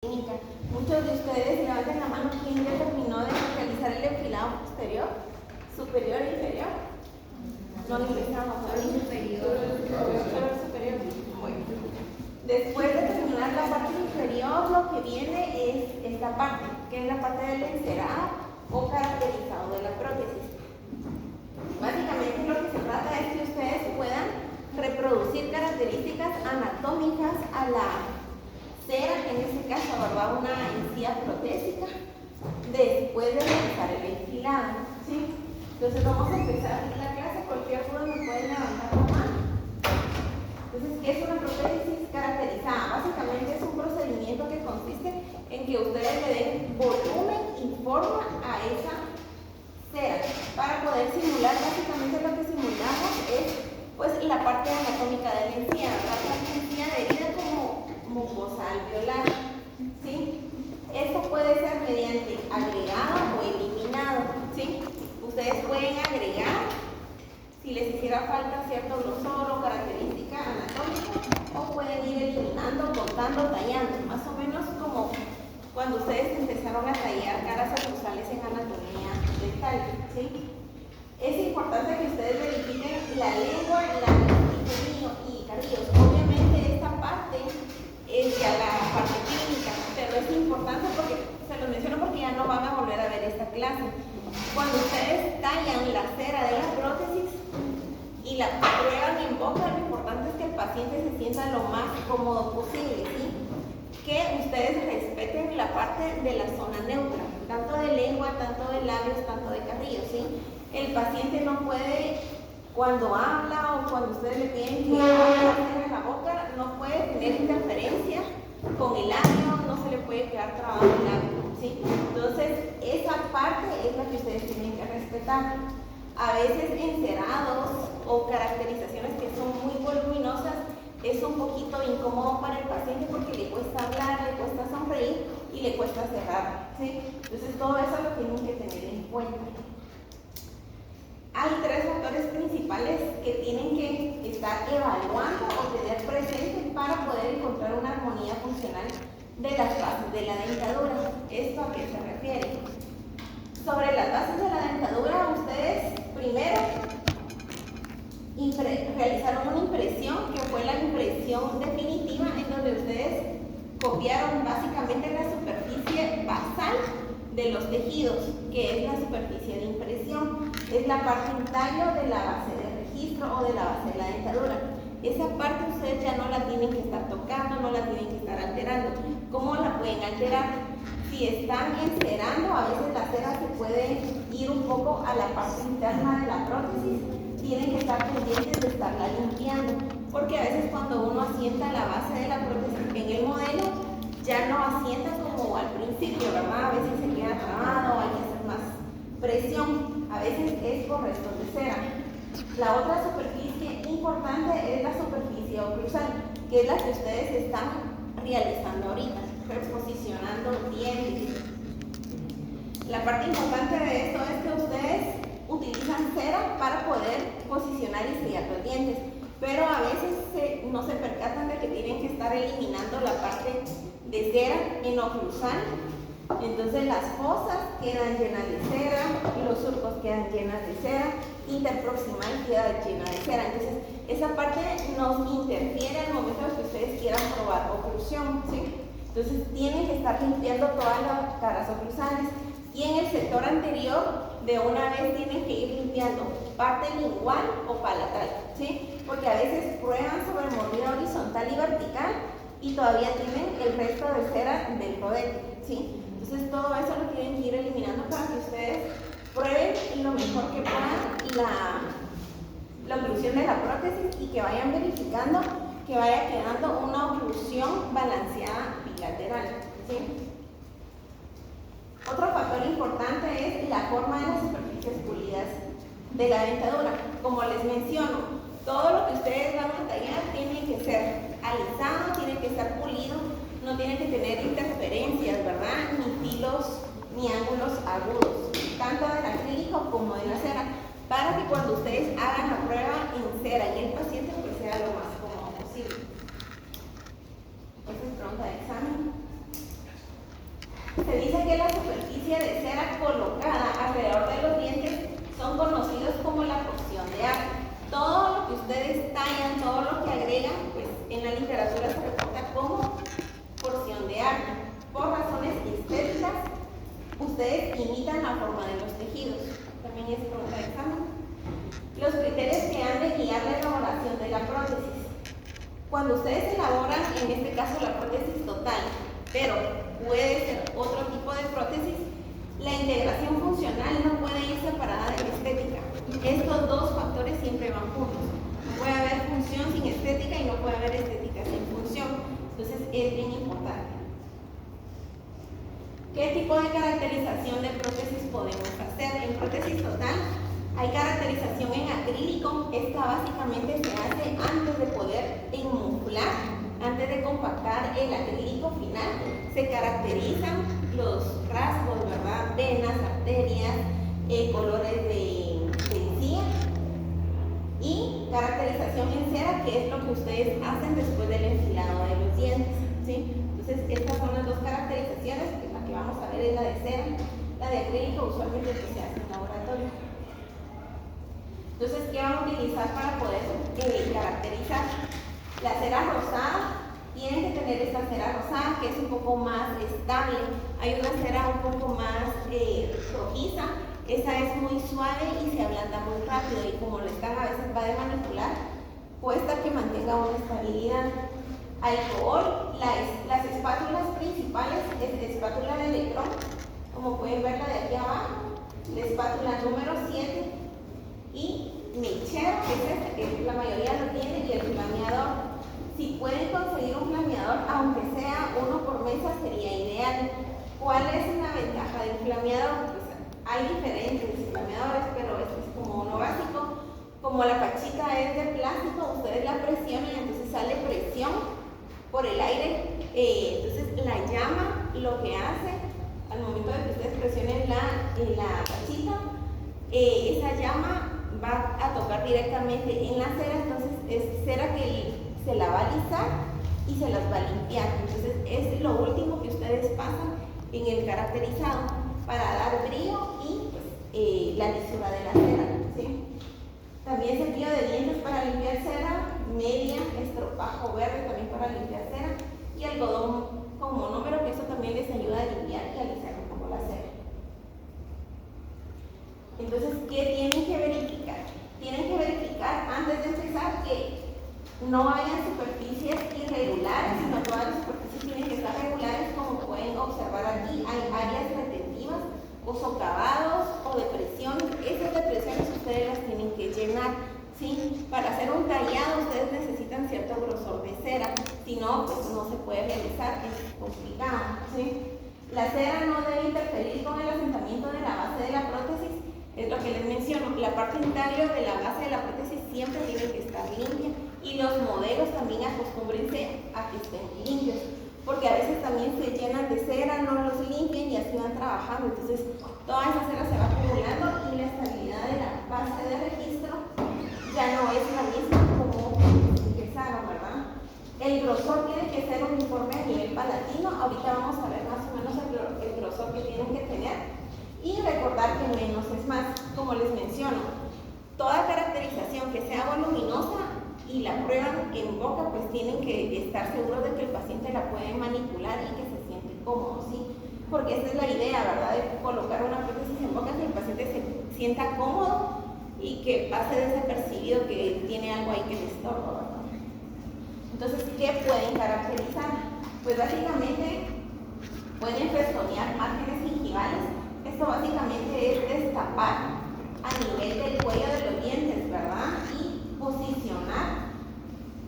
clínica. Muchos de ustedes levanten la mano quien ya terminó de realizar el enfilado posterior, superior e inferior. No ingresamos a superior. Después de terminar la parte inferior, lo que viene es esta parte, que es la parte del encerado o caracterizado de la prótesis. Básicamente lo que se trata es que ustedes puedan reproducir características anatómicas a la cera, que en este caso va una encía protésica, después de realizar el enfilado, ¿sí? Entonces vamos a empezar la clase. Cualquier duda me pueden levantar la mano. Entonces, ¿qué es una prótesis caracterizada? Básicamente es un procedimiento que consiste en que ustedes le den volumen y forma a esa cera. Para poder simular, básicamente lo que simulamos es pues la parte anatómica de la encía, la parte encía adherida como mucosa alveolar, ¿sí? Esto puede ser mediante agregado o eliminado, ¿sí? Ustedes pueden agregar si les hiciera falta cierto grosor o característica anatómica, o pueden ir eliminando, cortando, tallando, más o menos como cuando ustedes empezaron a tallar caras oclusales en anatomía dental, ¿sí? Es importante que ustedes verifiquen la lengua, y carrillos. Obviamente esta parte es ya la parte clínica, pero es importante porque se los menciono porque ya no van a volver a ver esta clase. Cuando ustedes tallan la cera de la prótesis y la prueban en boca, lo importante es que el paciente se sienta lo más cómodo posible, ¿sí? Que ustedes respeten la parte de la zona neutra, tanto de lengua, tanto de labios, tanto de carrillos, ¿sí? El paciente no puede, cuando habla o cuando ustedes le piden que hable en la boca, no puede tener interferencia con el labio, no se le puede quedar trabado el labio, ¿sí? Entonces, esa parte es la que ustedes tienen que respetar. A veces encerados o caracterizaciones que son muy voluminosas es un poquito incómodo para el paciente porque le cuesta hablar, le cuesta sonreír y le cuesta cerrar, ¿sí? Entonces, todo eso lo tienen que tener en cuenta. Hay tres factores principales que tienen que estar evaluando o tener presentes para poder encontrar una armonía funcional de las bases de la dentadura. ¿Esto a qué se refiere? Sobre las bases de la dentadura, ustedes primero realizaron una impresión que fue la impresión definitiva, en donde ustedes copiaron básicamente la superficie basal de los tejidos, que es la superficie de impresión, es la parte intallo de la base de registro o de la base de la dentadura. Esa parte ustedes ya no la tienen que estar tocando, no la tienen que estar alterando. ¿Cómo la pueden alterar? Si están encerando, a veces la cera se puede ir un poco a la parte interna de la prótesis, tienen que estar pendientes de estarla limpiando, porque a veces cuando uno asienta la base de la prótesis en el modelo, ya no asienta como al principio, ¿verdad? A veces se queda trabado, hay que hacer más presión, a veces es por restos de cera. La otra superficie importante es la superficie oclusal, que es la que ustedes están realizando ahorita, reposicionando dientes. La parte importante de esto es que ustedes utilizan cera para poder posicionar y sellar los dientes, pero a veces no se percatan de que tienen que estar eliminando la parte de cera en oclusal. Entonces las fosas quedan llenas de cera, los surcos quedan llenas de cera, interproximal queda llena de cera. Entonces esa parte nos interfiere al momento de que ustedes quieran probar oclusión, ¿sí? Entonces tienen que estar limpiando todas las caras oclusales. Y en el sector anterior, de una vez tienen que ir limpiando parte lingual o palatal, ¿sí? Porque a veces prueban sobre mordida horizontal y vertical y todavía tienen el resto de cera del rodete, ¿sí? Entonces todo eso lo tienen que ir eliminando para que ustedes prueben lo mejor que puedan la oclusión de la prótesis y que vayan verificando que vaya quedando una oclusión balanceada bilateral, ¿sí? Otro factor importante es la forma de las superficies pulidas de la dentadura. Como les menciono, todo lo que ustedes van a tallar tiene que ser alisado, tiene que estar pulido, no tiene que tener interferencias, ¿verdad? Ni filos ni ángulos agudos, tanto del acrílico como de la cera, para que cuando ustedes hagan la prueba en cera y el paciente pues sea lo más cómodo posible. Esa es pregunta de examen. Se dice que la superficie de cera colocada alrededor de los dientes son conocidos como la porción de arte. Todo lo que ustedes tallan, todo lo que agregan, pues en la literatura se reporta como porción de arte. Por razones estéticas, ustedes imitan la forma de los tejidos. También es pregunta de examen. Los criterios que han de guiar la elaboración de la prótesis. Cuando ustedes elaboran, en este caso, la prótesis total, pero puede ser otro tipo de prótesis, la integración funcional no puede ir separada de la estética. Estos dos factores siempre van juntos. No puede haber función sin estética y no puede haber estética sin función. Entonces es bien importante. ¿Qué tipo de caracterización de prótesis podemos hacer? En prótesis total hay caracterización en acrílico. Esta básicamente se hace antes de poder enmuclar, antes de compactar el acrílico final. Se caracterizan los rasgos, ¿verdad? Venas, arterias, colores de encía. Y caracterización en cera, que es lo que ustedes hacen después del enfilado de los dientes, ¿sí? Entonces, estas son las dos caracterizaciones, que la que vamos a ver es la de cera. La de acrílico usualmente se hace en laboratorio. Entonces, ¿qué vamos a utilizar para poder caracterizar? La cera rosada. Tienen que tener esta cera rosada, que es un poco más estable. Hay una cera un poco más rojiza. Esa es muy suave y se ablanda muy rápido, y como lo están a veces va de manipular, cuesta que mantenga una estabilidad. Alcohol, las espátulas principales es espátula de electrón, como pueden verla de aquí abajo, la espátula número 7, y mechero, que es este, que la mayoría lo tiene, y el flameador. Si pueden conseguir un flameador, aunque sea uno por mesa, sería ideal. ¿Cuál es la ventaja del flameador? Pues hay diferentes flameadores, pero este es como uno básico. Como la pachita es de plástico, ustedes la presionan, entonces sale presión por el aire. Entonces la llama lo que hace, al momento de que ustedes presionen la pachita, esa llama va a tocar directamente en la cera, entonces es cera que se la va a alisar y se las va a limpiar. Entonces es lo último que ustedes pasan en el caracterizado para dar brillo y pues, la lisura de la cera, ¿sí? También cepillo de dientes para limpiar cera, media, estropajo verde también para limpiar cera, y algodón con monómero, que eso también les ayuda a limpiar y a alisar un poco la cera. Entonces, ¿qué tienen que verificar? Tienen que verificar antes de empezar que no haya superficies irregulares, sino todas las superficies tienen que estar regulares. Como pueden observar aquí, hay áreas retentivas o socavados o depresiones. Esas depresiones ustedes las tienen que llenar, ¿sí? Para hacer un tallado ustedes necesitan cierto grosor de cera, si no, pues no se puede realizar, es complicado, ¿sí? La cera no debe interferir con el asentamiento de la base de la prótesis. Es lo que les menciono, la parte interior de la base de la prótesis siempre tiene que estar limpia, y los modelos también acostúmbrense a que estén limpios, porque a veces también se llenan de cera, no los limpian y así van trabajando, entonces toda esa cera se va acumulando y la estabilidad de la base de registro ya no es la misma como empezaron, ¿verdad? El grosor tiene que ser uniforme a nivel palatino. Ahorita vamos a ver más o menos el grosor que tienen que tener. Y recordar que menos es más. Como les menciono, toda caracterización que sea voluminosa y la prueban en boca, pues tienen que estar seguros de que el paciente la puede manipular y que se siente cómodo, ¿sí? Porque esa es la idea, ¿verdad? De colocar una prótesis en boca, que el paciente se sienta cómodo y que pase desapercibido que tiene algo ahí que le estorba, ¿verdad? Entonces, ¿qué pueden caracterizar? Pues básicamente pueden pezonear márgenes gingivales. Esto básicamente es destapar a nivel del cuello de los dientes, ¿verdad? Y posicionar.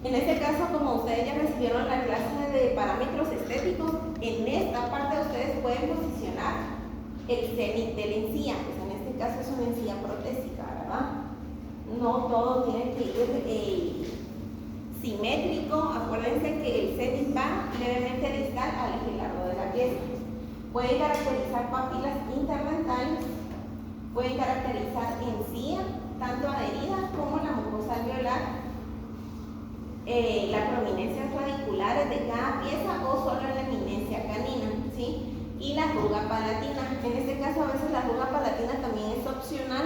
En este caso, como ustedes ya recibieron la clase de parámetros estéticos, en esta parte ustedes pueden posicionar el cenit de la encía, pues en este caso es una encía protésica, ¿verdad? No todo tiene que ir simétrico. Acuérdense que el cenit va levemente distal al eje largo de la pieza. Pueden caracterizar papilas interdentales, pueden caracterizar encía, tanto adherida como la mucosa alveolar, las prominencias radiculares de cada pieza o solo la eminencia canina, ¿sí? Y la arruga palatina. En este caso a veces la arruga palatina también es opcional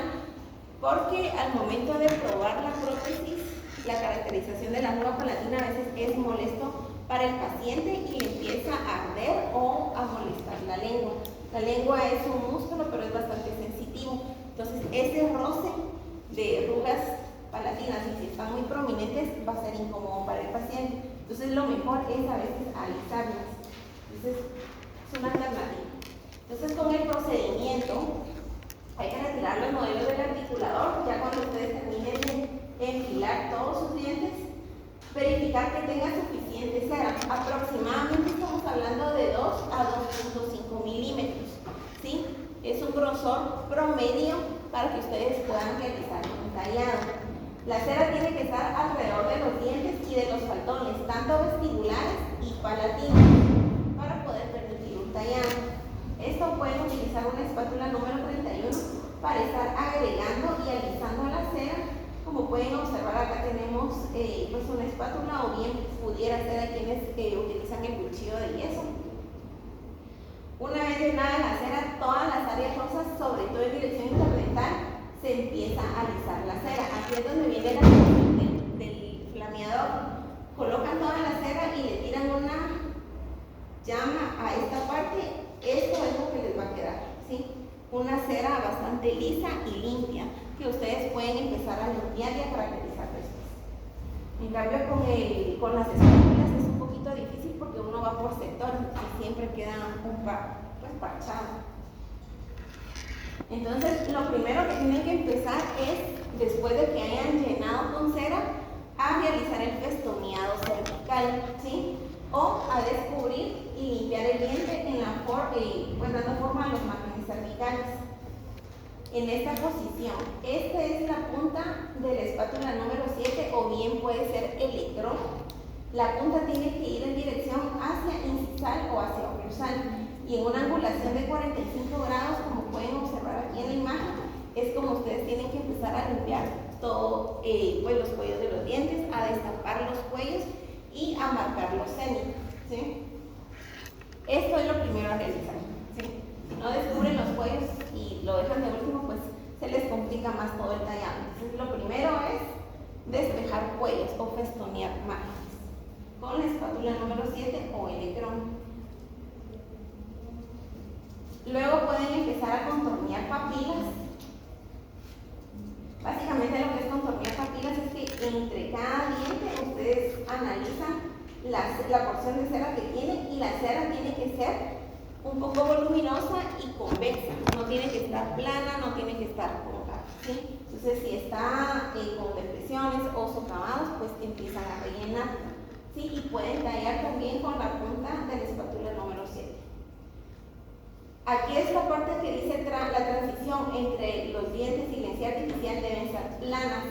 porque al momento de probar la prótesis, la caracterización de la arruga palatina a veces es molesto para el paciente y le empieza a arder o a molestar la lengua. La lengua es un músculo, pero es bastante sensitivo. Entonces, ese roce de arrugas palatinas, y si están muy prominentes, va a ser incómodo para el paciente. Entonces, lo mejor es a veces alisarlas. Entonces, es una alternativa. Entonces, con el procedimiento, hay que retirar los modelos del articulador. Ya cuando ustedes terminen de enfilar todos sus dientes, verificar que tenga suficiente cera. Aproximadamente estamos hablando de 2 a 2.5 milímetros. ¿Sí? Es un grosor promedio para que ustedes puedan realizar un tallado. La cera tiene que estar alrededor de los dientes y de los faldones, tanto vestibulares y palatinos, para poder permitir un tallado. Esto pueden utilizar una espátula número 31 para estar agregando y alisando la cera. Como pueden observar, acá tenemos pues una espátula, o bien pudiera ser a quienes utilizan el cuchillo de yeso. Una vez llenada la cera, todas las áreas rosas, sobre todo en dirección interdental, se empieza a alisar la cera. Aquí es donde viene la función del flameador. Colocan toda la cera y le tiran una llama a esta parte. Esto es lo que les va a quedar, ¿sí? Una cera bastante lisa y limpia, que ustedes pueden empezar a limpiar y a caracterizar después. En cambio, con las espátulas es un poquito difícil porque uno va por sectores y siempre queda pues parchado. Entonces, lo primero que tienen que empezar es, después de que hayan llenado con cera, a realizar el festoneado cervical, ¿sí? O a descubrir y limpiar el diente en la pues dando forma a los márgenes cervicales. En esta posición, esta es la punta de la espátula número 7, o bien puede ser electrón. La punta tiene que ir en dirección hacia incisal o hacia oclusal, y en una angulación de 45 grados, como pueden observar aquí en la imagen, es como ustedes tienen que empezar a limpiar todo, pues los cuellos de los dientes, a destapar los cuellos y a marcar los cénitos, ¿sí? Esto es lo primero a realizar, ¿sí? Si no descubren los cuellos y lo dejan de último, pues se les complica más todo el tallado. Entonces, lo primero es despejar cuellos o festonear márgenes con la espátula número 7 o electrón. Luego pueden empezar a contornear papilas. Básicamente lo que es contornear papilas es que entre cada diente ustedes analizan la porción de cera que tiene, y la cera tiene que ser un poco voluminosa y convexa. No tiene que estar plana, no tiene que estar cóncava, ¿sí? Entonces, si está con depresiones o socavados, pues empiezan a rellenar, ¿sí? Y pueden tallar también con la punta de la espátula número 7. Aquí esta parte que dice la transición entre los dientes y la encía artificial deben ser planas.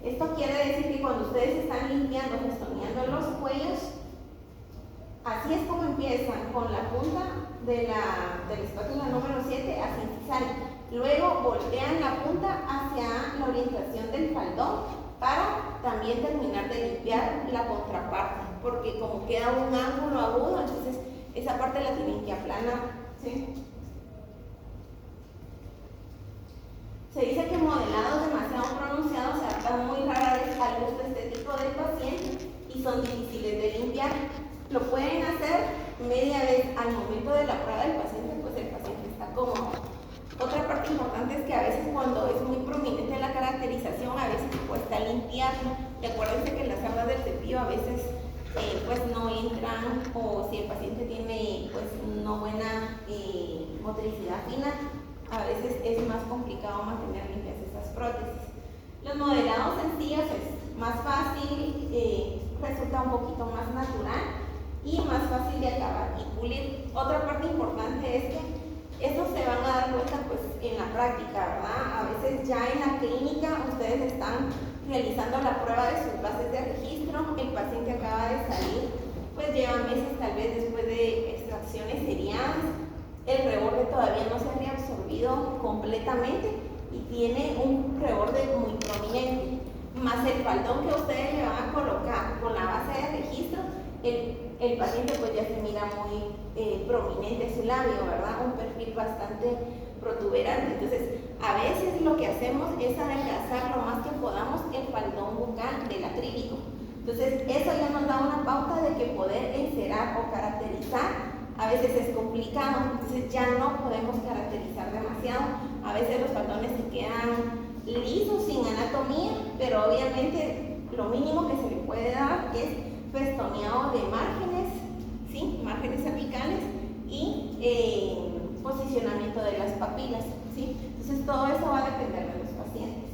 Esto quiere decir que cuando ustedes están limpiando, festoneando los cuellos, así es como empiezan, con la punta de la espátula número 7 hacia incisal. Luego voltean la punta hacia la orientación del faldón para también terminar de limpiar la contraparte, porque como queda un ángulo agudo, entonces esa parte la tienen que aplanar, ¿sí? Se dice que modelados demasiado pronunciados se adaptan muy rara vez al gusto estético del paciente y son difíciles de limpiar. Lo pueden hacer media vez al momento de la prueba del paciente, pues el paciente está cómodo. Otra parte importante es que a veces cuando es muy prominente la caracterización, a veces cuesta limpiarlo. Y acuérdense que las cerdas del cepillo a veces pues no entran, o si el paciente tiene pues no buena motricidad fina, a veces es más complicado mantener limpias estas prótesis. Los modelados sencillos es más fácil, resulta un poquito más natural y más fácil de acabar y pulir. Otra parte importante es que estos se van a dar cuenta pues en la práctica, ¿verdad? A veces ya en la clínica ustedes están realizando la prueba de sus bases de registro, el paciente acaba de salir, pues lleva meses tal vez después de extracciones seriadas, el reborde todavía no se ha reabsorbido completamente y tiene un reborde muy prominente, más el faldón que ustedes le van a colocar con la base de registro, el el paciente pues ya se mira muy prominente su labio, ¿verdad? Un perfil bastante protuberante. Entonces, a veces lo que hacemos es adelgazar lo más que podamos el faldón bucal del acrílico. Entonces, eso ya nos da una pauta de que poder encerar o caracterizar a veces es complicado, entonces ya no podemos caracterizar demasiado. A veces los faldones se quedan lisos, sin anatomía, pero obviamente lo mínimo que se le puede dar es festoneado de márgenes, ¿sí? Márgenes cervicales y posicionamiento de las papilas, ¿sí? Entonces todo eso va a depender de los pacientes.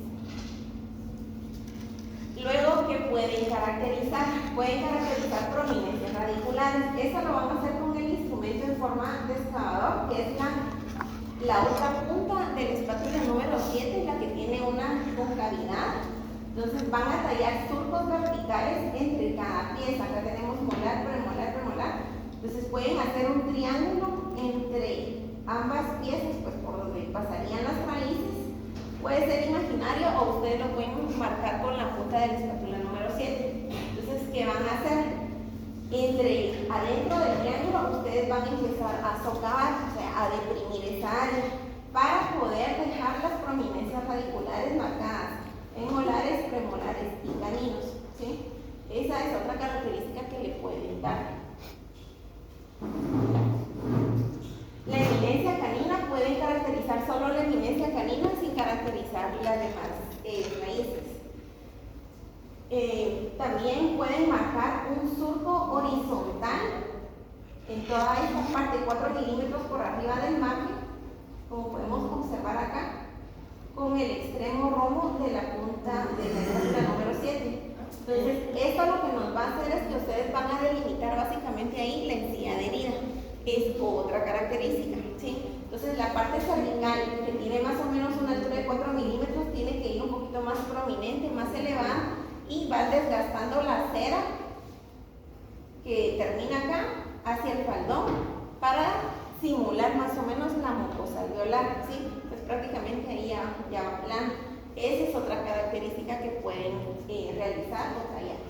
Luego, ¿qué pueden caracterizar? Pueden caracterizar prominencias radiculares. Eso lo vamos a hacer con el instrumento en forma de excavador, que es la otra punta de la espátula número 7, la que tiene una concavidad. Entonces van a tallar surcos verticales entre cada pieza. Acá tenemos molar, premolar, premolar. Entonces pueden hacer un triángulo entre ambas piezas, pues por donde pasarían las raíces. Puede ser imaginario o ustedes lo pueden marcar con la punta de la espátula número 7. Entonces, ¿qué van a hacer? Adentro del triángulo ustedes van a empezar a socavar, o sea, a deprimir esa área para poder dejar las prominencias radiculares marcadas en molares, premolares y caninos, ¿sí? Esa es otra característica que le pueden dar. La eminencia canina puede caracterizar solo la eminencia canina sin caracterizar las demás raíces. También pueden marcar un surco horizontal en toda esta parte, 4 milímetros por arriba del margen, como podemos observar acá, con el extremo romo de la punta de la espátula número 7. Entonces, esto lo que nos va a hacer es que ustedes van a delimitar básicamente ahí la encía adherida. Es otra característica, ¿sí? Entonces, la parte cervical, que tiene más o menos una altura de 4 milímetros, tiene que ir un poquito más prominente, más elevada, y va desgastando la cera que termina acá hacia el faldón para simular más o menos la mucosa alveolar, ¿sí? Pues prácticamente ahí ya va plano. Esa es otra característica que pueden realizar o tallar.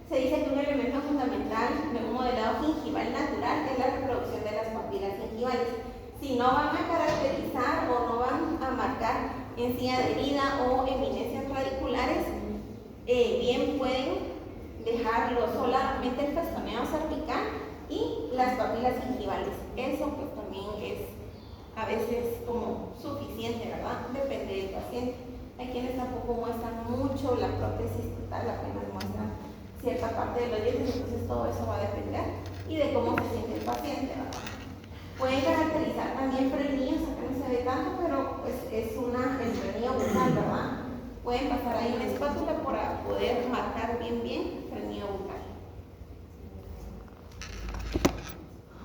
Se dice que un elemento fundamental de un modelado gingival natural es la reproducción de las papilas gingivales. Si no van a caracterizar o no van a marcar encía adherida o eminencias radiculares, bien pueden dejarlo solamente el festoneado cervical y las papilas gingivales. Eso pues también es a veces como suficiente, ¿verdad? Depende del paciente. Hay quienes tampoco muestran mucho la prótesis total, apenas muestran cierta parte de los dientes, entonces todo eso va a depender y de cómo se siente el paciente, ¿verdad? Pueden caracterizar también frenillos, acá no se ve tanto, pero pues es el frenillo bucal, ¿verdad? Pueden pasar ahí una espátula para poder marcar bien el frenillo bucal.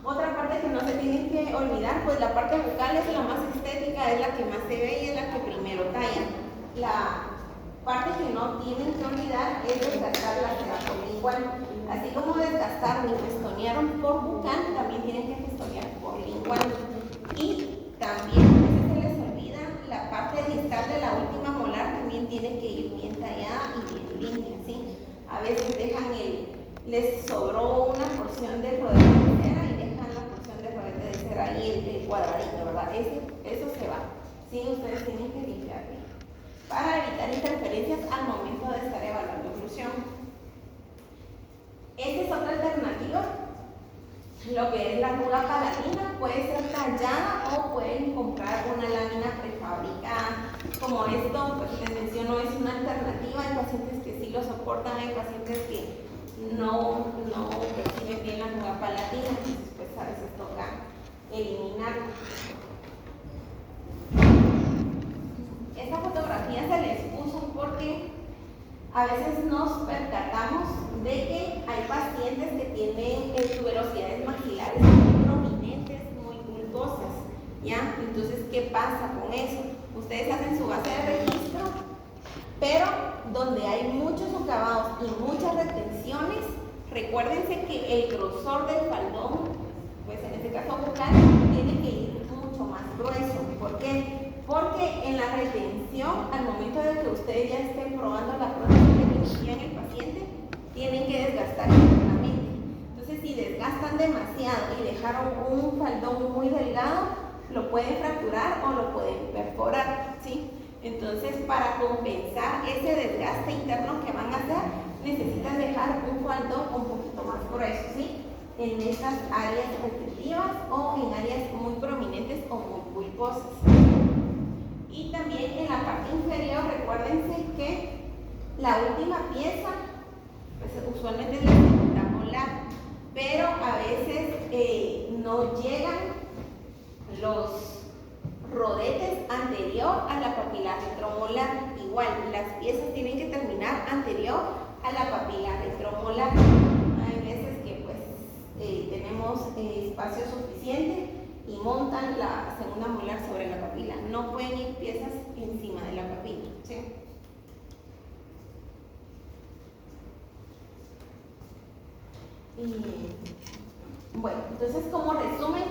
Otra parte que no se tienen que olvidar, pues la parte bucal es la más estética, es la que más se ve y es la que primero talla. La parte que no tienen que olvidar es desgastar la cera por lingual. Así como desgastaron y festonearon por bucal, también tienen que festonear por lingual. Y también a veces se les olvida la parte distal de la última molar, también tiene que ir bien tallada y bien limpia, ¿sí? A veces les sobró una porción de rodete de cera y dejan la porción de rodete de cera ahí el cuadradito, ¿verdad? Eso se va. Sí, ustedes tienen que limpiar bien para evitar interferencias al momento de estar evaluando oclusión. Esta es otra alternativa. Lo que es la arruga palatina puede ser tallada o pueden comprar una lámina prefabricada. Como esto, pues les menciono, es una alternativa. Hay pacientes que sí lo soportan, hay pacientes que no perciben bien la arruga palatina, entonces pues a veces toca eliminarlo. Esta fotografía se les puso porque a veces nos percatamos de que hay pacientes que tienen tuberosidades maxilares muy prominentes, muy bulbosas, ¿ya? Entonces, ¿qué pasa con eso? Ustedes hacen su base de registro, pero donde hay muchos socavados y muchas retenciones, recuérdense que el grosor del faldón, pues en este caso bucal, tiene que ir mucho más grueso. ¿Por qué? Porque en la retención, al momento de que ustedes ya estén probando la prótesis definitiva en el paciente, tienen que desgastar internamente. pasan demasiado y dejaron un faldón muy delgado, lo pueden fracturar o lo pueden perforar, ¿sí? Entonces, para compensar ese desgaste interno que van a hacer, necesitan dejar un faldón un poquito más grueso, ¿sí? En estas áreas restrictivas o en áreas muy prominentes o muy pulposas. Y también en la parte inferior, recuérdense que la última pieza, pues, usualmente es la cintura molar, pero a veces no llegan los rodetes anterior a la papila retromolar. Igual, las piezas tienen que terminar anterior a la papila retromolar. Hay veces que pues tenemos espacio suficiente y montan la segunda molar sobre la papila. No pueden ir piezas encima de la papila, ¿sí? Y bueno, entonces como resumen,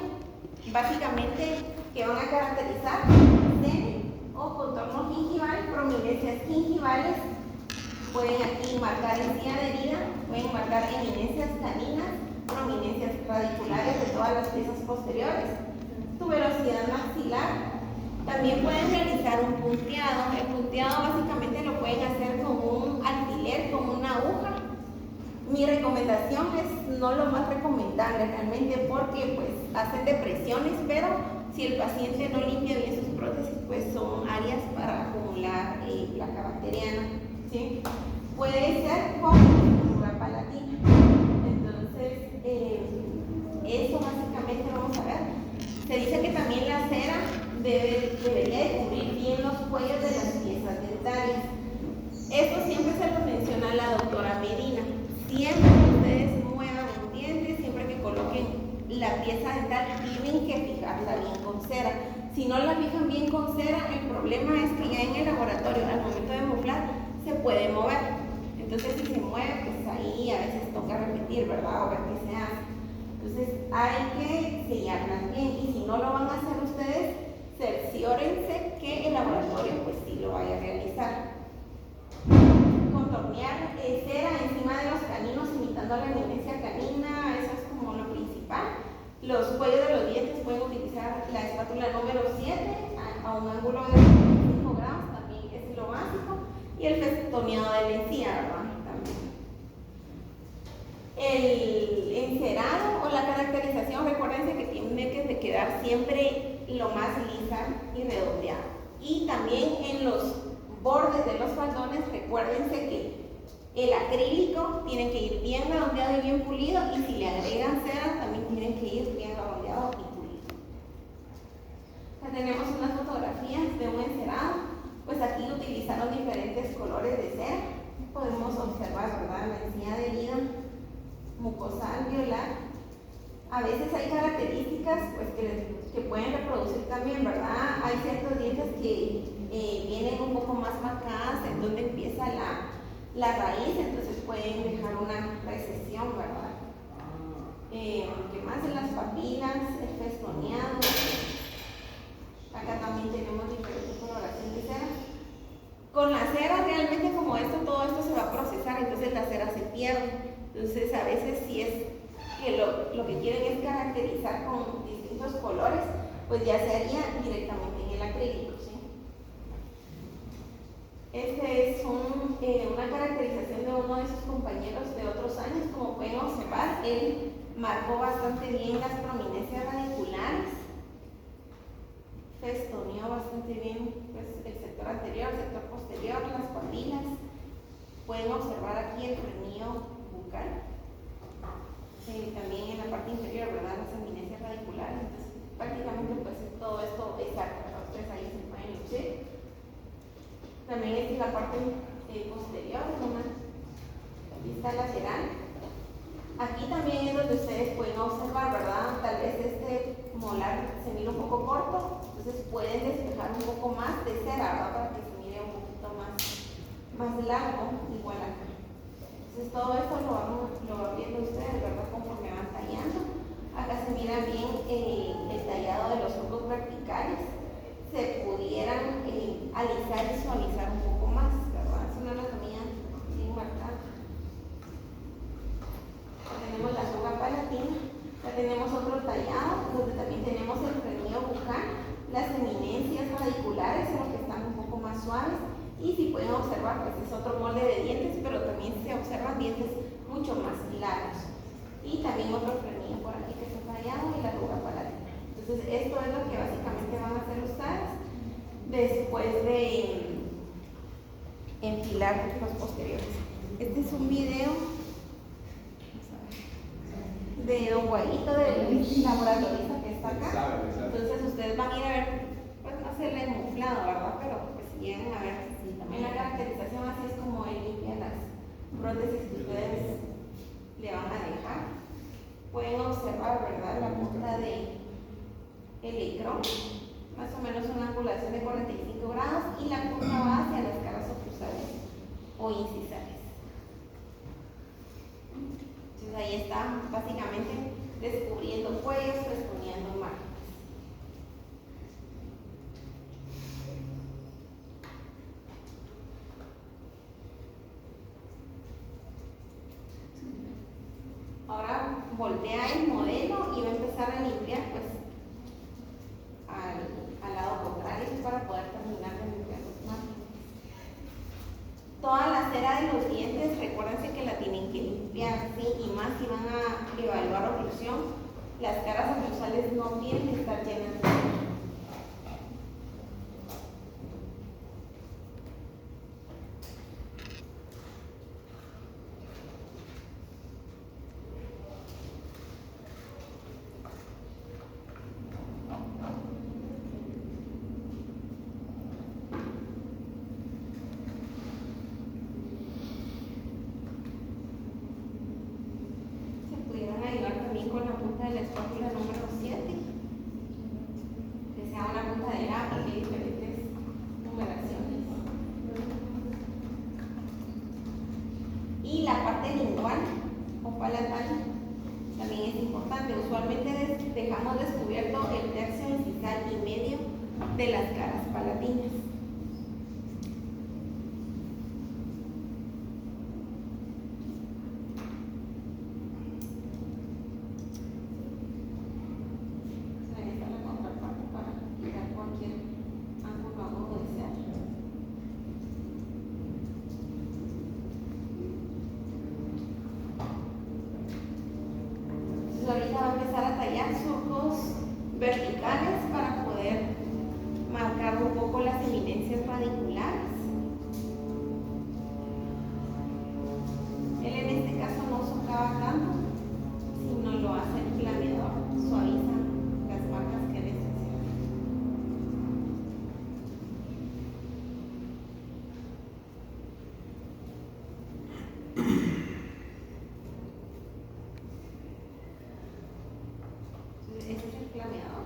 básicamente que van a caracterizar sene o contorno gingival, prominencias gingivales, pueden aquí marcar encía de herida, pueden marcar eminencias caninas, prominencias radiculares de todas las piezas posteriores, tuberosidad maxilar. También pueden realizar un punteado. El punteado básicamente lo pueden hacer con un alfiler, con una aguja. Mi recomendación es no lo más recomendable realmente porque pues hacen depresiones, pero si el paciente no limpia bien sus prótesis, pues son áreas para acumular placa bacteriana, ¿sí? Puede ser con estructura palatina. Entonces, eso básicamente vamos a ver. Se dice que también la cera debería cubrir bien los cuellos de las piezas dentarias. Esto siempre se lo menciona la doctora Medina. Siempre que ustedes muevan un diente, siempre que coloquen la pieza dental, tienen que fijarla bien con cera. Si no la fijan bien con cera, el problema es que ya en el laboratorio, al momento de moflar, se puede mover. Entonces, si se mueve, pues ahí a veces toca repetir, ¿verdad? O ver qué se hace. Entonces, hay que sellarlas bien. Y si no lo van a hacer ustedes, cerciórense que el laboratorio, pues sí lo vaya a realizar. Contornear cera encima de los caninos imitando la eminencia canina, eso es como lo principal. Los cuellos de los dientes pueden utilizar la espátula número 7 a un ángulo de 25 grados, también es lo básico, y el festoneado de la encía, ¿verdad? También. El encerado o la caracterización, recuérdense que tiene que quedar siempre lo más lisa y redondeada. Y también en los bordes de los faldones, recuérdense que el acrílico tiene que ir bien redondeado y bien pulido, y si le agregan cera también tienen que ir bien redondeado y pulido. Acá tenemos unas fotografías de un encerado, pues aquí utilizaron diferentes colores de cera. Podemos observar, ¿verdad?, la encía de herida, mucosal, violar. A veces hay características pues que pueden reproducir también, ¿verdad? Hay ciertos dientes que vienen un poco más marcadas en donde empieza la raíz, entonces pueden dejar una recesión, ¿verdad? ¿Qué más? En las papilas, el festoneado. Acá también tenemos diferentes coloraciones de cera. Con la cera realmente, como todo esto se va a procesar, entonces la cera se pierde. Entonces a veces si es que lo que quieren es caracterizar con distintos colores, pues ya se haría directamente en el acrílico, ¿sí? Este es una caracterización de uno de sus compañeros de otros años. Como pueden observar, él marcó bastante bien las prominencias radiculares, festoneó bastante bien pues, el sector anterior, el sector posterior, las papilas. Pueden observar aquí el frenillo bucal. También en la parte inferior, ¿verdad?, las eminencias radiculares. Entonces, prácticamente pues todo esto es acta, ustedes ahí se pueden lucir. También esta es la parte posterior, una vista lateral. Aquí también es donde ustedes pueden observar, ¿verdad?, tal vez este molar se mira un poco corto, entonces pueden despejar un poco más de cera, ¿verdad?, para que se mire un poquito más largo, igual acá. Entonces todo esto lo van viendo ustedes, ¿verdad?, conforme van tallando. Acá se mira bien el tallado de los ojos verticales. Se pudieran alisar y suavizar un poco más, ¿verdad? Es una anatomía bien marcada. Tenemos la fuga palatina. Ya tenemos otro tallado, donde también tenemos el frenillo bucal, las eminencias radiculares, son los que están un poco más suaves. Y si pueden observar, pues es otro molde de dientes, pero también se observan dientes mucho más largos. Y también otro frenillo por aquí que está tallado y la arruga palatina. Entonces, esto es lo que básicamente van a hacer ustedes después de enfilar los posteriores. Este es un video de Don Guayito, del laboratorista que está acá. Entonces ustedes van a ir a ver, pues no se le muflado, ¿verdad? Pero pues si llegan a ver, también la caracterización así es como él limpia las prótesis que ustedes le van a dejar. Pueden observar, ¿verdad? La punta de helicrón, más o menos una angulación de 45 grados, y la punta va hacia las caras oclusales o incisales. Entonces ahí está básicamente descubriendo cuellos, exponiendo márgenes. Ahora voltea el modelo y va a empezar a limpiar pues al lado contrario para poder terminar de limpiar los márgenes. Toda la cera de los dientes, recuérdense que la tienen que limpiar, ¿sí? Y más si van a evaluar oclusión, las caras oclusales no tienen que estar llenas de cera. Con la punta de la espátula número 7, que sea una puntadera de diferentes numeraciones. Y la parte lingual o palatal también es importante. Usualmente dejamos descubierto el tercio incisal y medio de las caras palatinas. Ahorita va a empezar a tallar surcos verticales para poder marcar un poco las eminencias radiculares. Él en este caso no socava tanto, sino lo hace el planeador, suaviza las marcas que necesita. Ese es el planeador.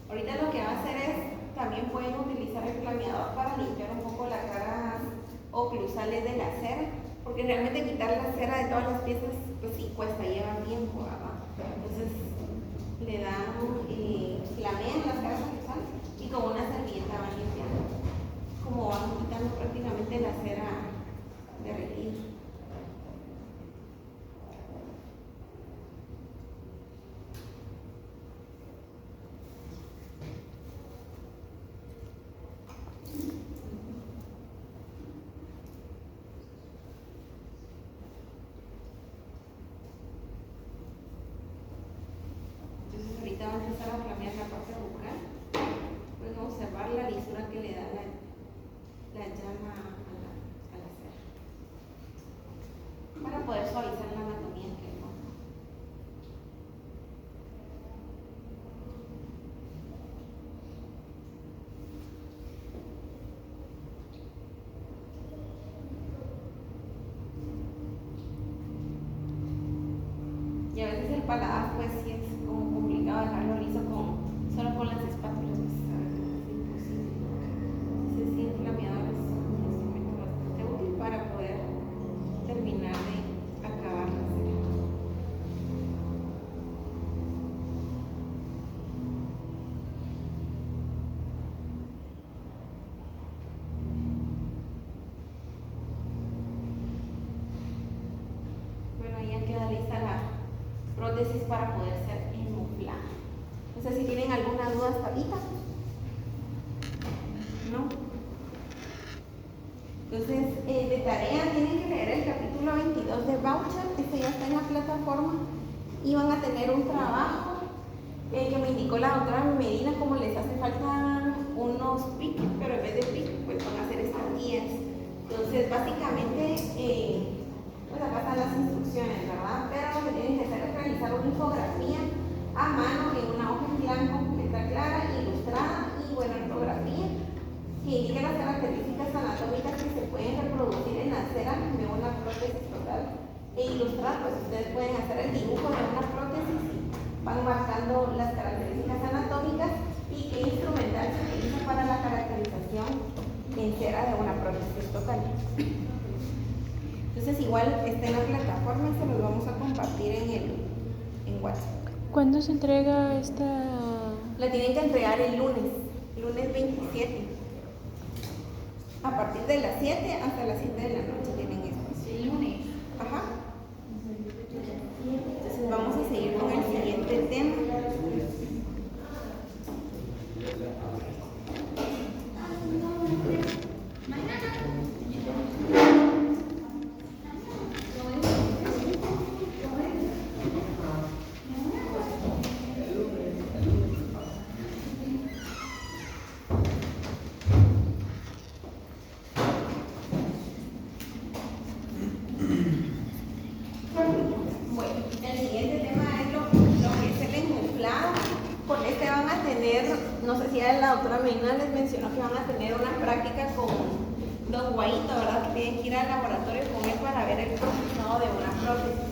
Ahorita lo que va a hacer es, también pueden utilizar el planeador para limpiar un poco las caras oclusales de la cera, porque realmente quitar la cera de todas las piezas, pues sí cuesta, lleva tiempo, ¿verdad? Entonces le dan, flamean las caras oclusales y con una servilleta van limpiando, como van quitando prácticamente la cera derretida. Ahorita va a empezar a flamear la parte bucal. Pueden observar la lisura que le da la llama a la cera, para poder suavizar la anatomía que no. Y a veces el paladar pues sí es como complicado dejarlo liso solo con las espátulas, pues a veces es imposible. Entonces sí, el flameador es un instrumento bastante útil para poder terminar de acabar la cera. prótesis para poder ser enmuflada. No sé si tienen alguna duda hasta ahorita. ¿No? Entonces, de tarea tienen que leer el capítulo 22 de Voucher, este ya está en la plataforma, y van a tener un trabajo que me indicó la doctora Medina, como les hace falta unos PIC, pero en vez de PIC, pues van a hacer estas guías. Entonces, básicamente, pues acá están las instrucciones, ¿verdad? Pero lo que tienen que hacer es realizar una infografía a mano en una hoja en blanco, letra clara, ilustrada y buena ortografía, que indique las características anatómicas que se pueden reproducir en la cera de una prótesis total e ilustrar. Pues ustedes pueden hacer el dibujo de una prótesis, van marcando las características anatómicas y qué instrumental se utiliza para la caracterización en cera de una prótesis total. Entonces igual está en la plataforma y se los vamos a compartir en WhatsApp. ¿Cuándo se entrega esta? La tienen que entregar el lunes 27. A partir de las 7 hasta las 7 de la noche tienen esto. El lunes. Ajá. Entonces vamos a seguir con el siguiente tema. No sé si la doctora Medina les mencionó que van a tener una práctica con Don Guaito, ¿verdad? Que tienen que ir al laboratorio con él para ver el procesado de una prótesis.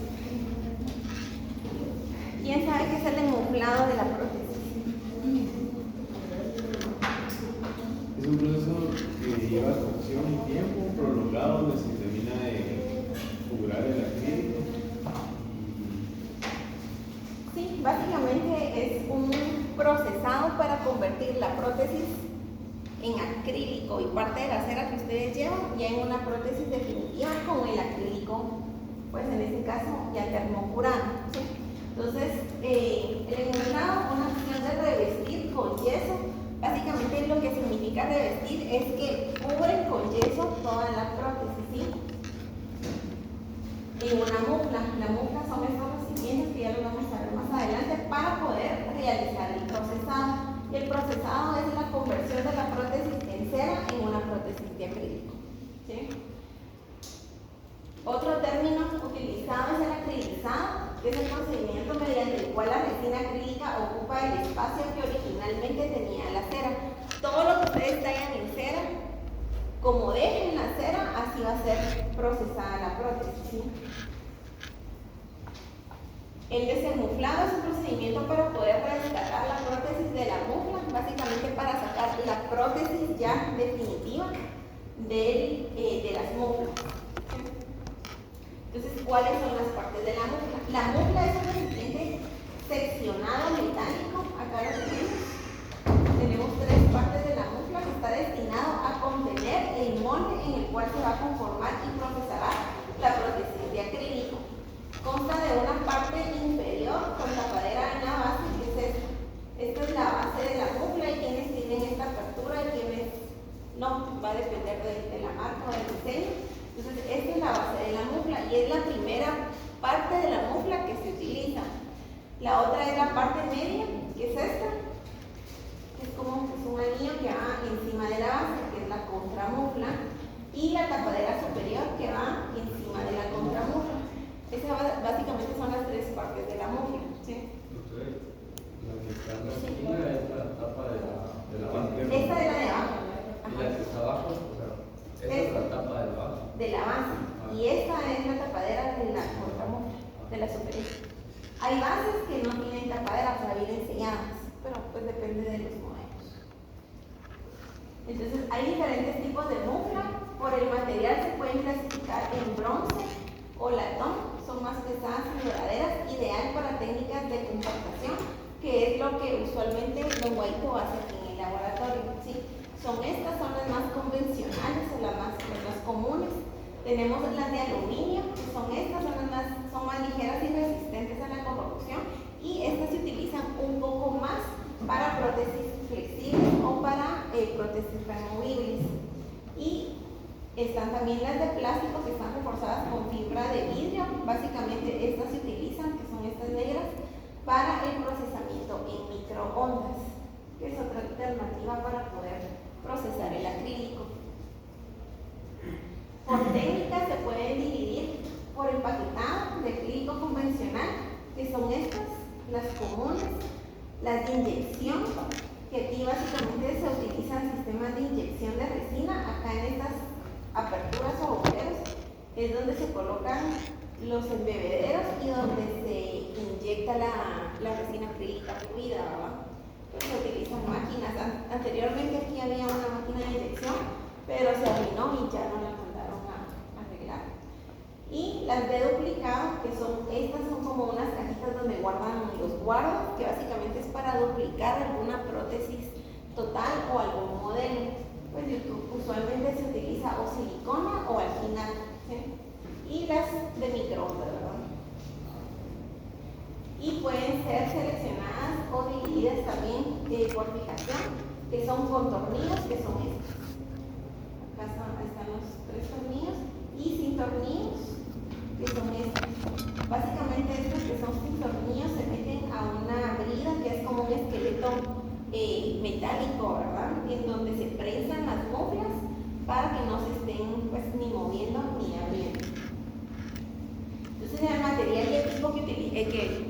¿Quién sabe qué es el enmuflado de la prótesis? Es un proceso que lleva cocción y tiempo prolongado donde se termina de curar el acrílico. Sí, básicamente es un procesado para convertir la prótesis en acrílico y parte de la cera que ustedes llevan ya en una prótesis definitiva con el acrílico, pues en este caso ya termocurado, ¿sí? Entonces, el enmuflado, una acción de revestir con yeso, básicamente lo que significa revestir es que cubren con yeso toda la prótesis, ¿sí? En una mufla. La mufla son estos recipientes que ya los vamos a ver más adelante para poder realizar el procesado. Y el procesado es la conversión de la prótesis en cera en una prótesis de acrílico, ¿sí? Otro término utilizado es el acrilizado, que es el procedimiento mediante el cual la resina acrílica ocupa el espacio que originalmente tenía la cera. Todo lo que ustedes traigan en cera, como dejen la cera, así va a ser procesada la prótesis, ¿sí? El desenmuflado es un procedimiento para poder rescatar la prótesis de la mufla, básicamente para sacar la prótesis ya definitiva de las muflas. Entonces, ¿cuáles son las partes de la mufla? La mufla es un recipiente seccionado metálico, acá lo tenemos. Tenemos tres partes de la mufla que está destinado a contener el molde en el cual se va a conformar y procesará la prótesis de acrílico. Consta de una parte inferior con tapadera en la base, que es esta. Esta es la base de la mufla y quienes tienen esta apertura y quienes no, va a depender de la marca o del diseño. Entonces, esta es la base de la mufla y es la primera parte de la mufla que se utiliza. La otra es la parte media, que es esta. Es como un anillo que va encima de la base, que es la contramufla, y la tapadera superior que va encima de la contramufla. Esas básicamente son las tres partes de la mufla, ¿sí? La que está en la esquina es la tapa de la base. Esta es la de abajo. Y la que está abajo, o sea, esta es la tapa de la base. De la base. Y esta es la tapadera de la contramufla, de la superior. Hay bases que no tienen tapadera, o sea, vienen selladas, pero pues depende de los modelos. Entonces, hay diferentes tipos de mufla. Por el material se pueden clasificar en bronce o latón. Son más pesadas y duraderas, ideal para técnicas de compactación, que es lo que usualmente Don Guaito hace aquí en el laboratorio, ¿sí? Son las más convencionales o las más comunes. Tenemos las de aluminio, que son son más ligeras y resistentes a la corrosión, y estas se utilizan un poco más para prótesis flexibles o para prótesis removibles. Y están también las de plástico, que están reforzadas con fibra de vidrio. Básicamente estas se utilizan, que son estas negras, para el procesamiento en microondas, que es otra alternativa para poder procesar el acrílico. Por técnicas se pueden dividir por empaquetado de acrílico convencional, que son estas, las comunes, las de inyección, que aquí básicamente se utilizan sistemas de inyección de resina. Acá en estas aperturas o agujeros es donde se colocan los embebederos y donde se inyecta la resina acrílica fluida, ¿verdad? Entonces se utilizan máquinas. Anteriormente aquí había una máquina de inyección, pero se arruinó y ya no la mandaron a arreglar. Y las de duplicado, que son estas, son como unas cajitas donde guardan los guardos, que básicamente es para duplicar alguna prótesis total o algún modelo. Pues usualmente se utiliza o silicona o alginat, ¿sí? Y las de microondas, ¿verdad? Y pueden ser seleccionadas o divididas también por fijación, que son con tornillos, que son estos. Acá están los 3 tornillos, y sin tornillos, que son estos. Básicamente estos que son sin tornillos se meten a una brida, que es como un esqueleto metálico, ¿verdad? En donde se prensan las moflas para que no se estén pues ni moviendo ni abriendo. Entonces el material y equipo que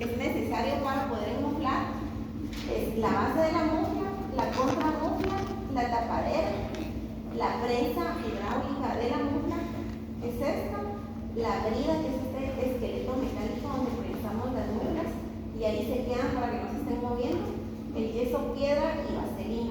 es necesario para poder enmoflar es la base de la mofla, la contramofla, la tapadera, la prensa hidráulica de la mofla, es esta, la brida, que es este esqueleto metálico donde prensamos las moflas y ahí se quedan para que no se estén moviendo, el yeso, piedra y vaselina.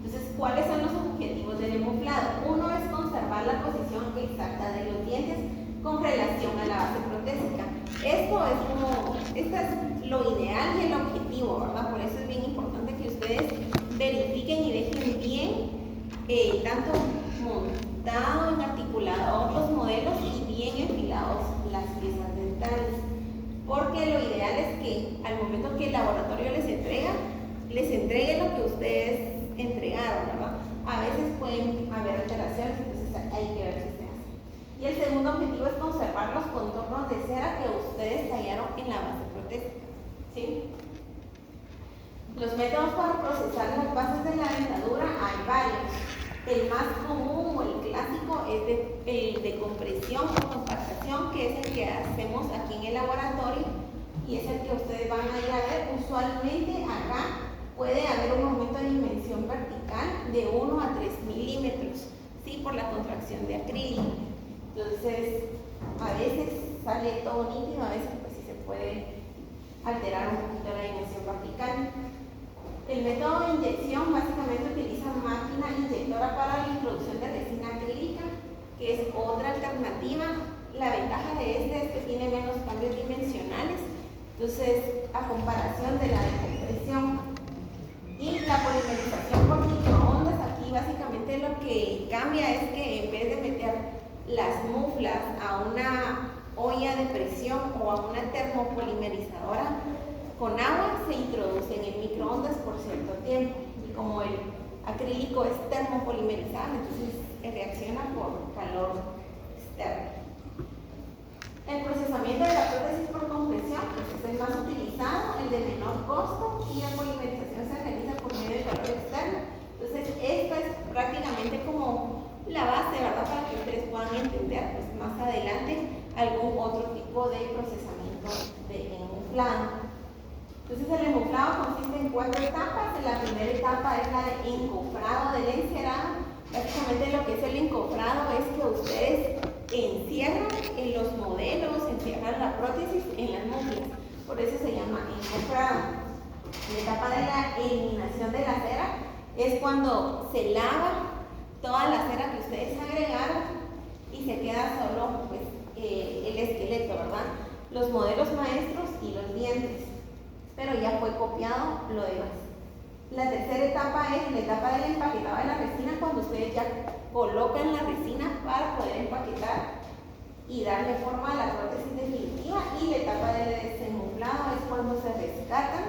Entonces, ¿cuáles son los objetivos del hemoflado? Uno es conservar la posición exacta de los dientes con relación a la base protésica. Esto es lo ideal y el objetivo, ¿verdad? Por eso es bien importante que ustedes verifiquen y dejen bien tanto montado en articulado otros modelos y bien enfilados las piezas dentales. Porque lo ideal es que al momento que el laboratorio les entregue lo que ustedes entregaron, ¿verdad? A veces pueden haber alteraciones, entonces hay que ver si se hace. Y el segundo objetivo es conservar los contornos de cera que ustedes tallaron en la base protésica, ¿sí? Los métodos para procesar las bases de la dentadura hay varios. El más común o el clásico es el de compresión o compactación, que es el que hacemos aquí en el laboratorio y es el que ustedes van a ir a ver. Usualmente acá puede haber un aumento de dimensión vertical de 1 a 3 milímetros, ¿sí? Por la contracción de acrílico. Entonces, a veces sale todo nítido, a veces pues sí se puede alterar un poquito la dimensión vertical. El método de inyección básicamente utiliza máquina inyectora para la introducción de resina acrílica, que es otra alternativa. La ventaja de este es que tiene menos cambios dimensionales, entonces a comparación de la de compresión. Y la polimerización por microondas, aquí básicamente lo que cambia es que en vez de meter las muflas a una olla de presión o a una termopolimerizadora con agua, se introduce en el microondas por cierto tiempo. Y como el acrílico es termopolimerizado, entonces reacciona por calor externo. El procesamiento de la prótesis por compresión pues es el más utilizado, el de menor costo, y la polimerización se realiza por medio de calor externo. Entonces esta es prácticamente como la base, ¿verdad? Para que ustedes puedan entender pues más adelante algún otro tipo de procesamiento de hemoflado. Entonces el hemoflado consiste en 4 etapas. La primera etapa es la de encofrado del encerado. Básicamente lo que es el encofrado es que ustedes encierran en los modelos, encierran la prótesis en las moflas. Por eso se llama encofrado. La etapa de la eliminación de la cera es cuando se lava toda la cera que ustedes agregaron y se queda solo pues, el esqueleto, ¿verdad? Los modelos maestros y los dientes. Pero ya fue copiado lo demás. La tercera etapa es la etapa del empaquetado de la resina, cuando ustedes ya colocan la resina para poder empaquetar y darle forma a la prótesis definitiva, y la etapa de desenmuflado es cuando se rescatan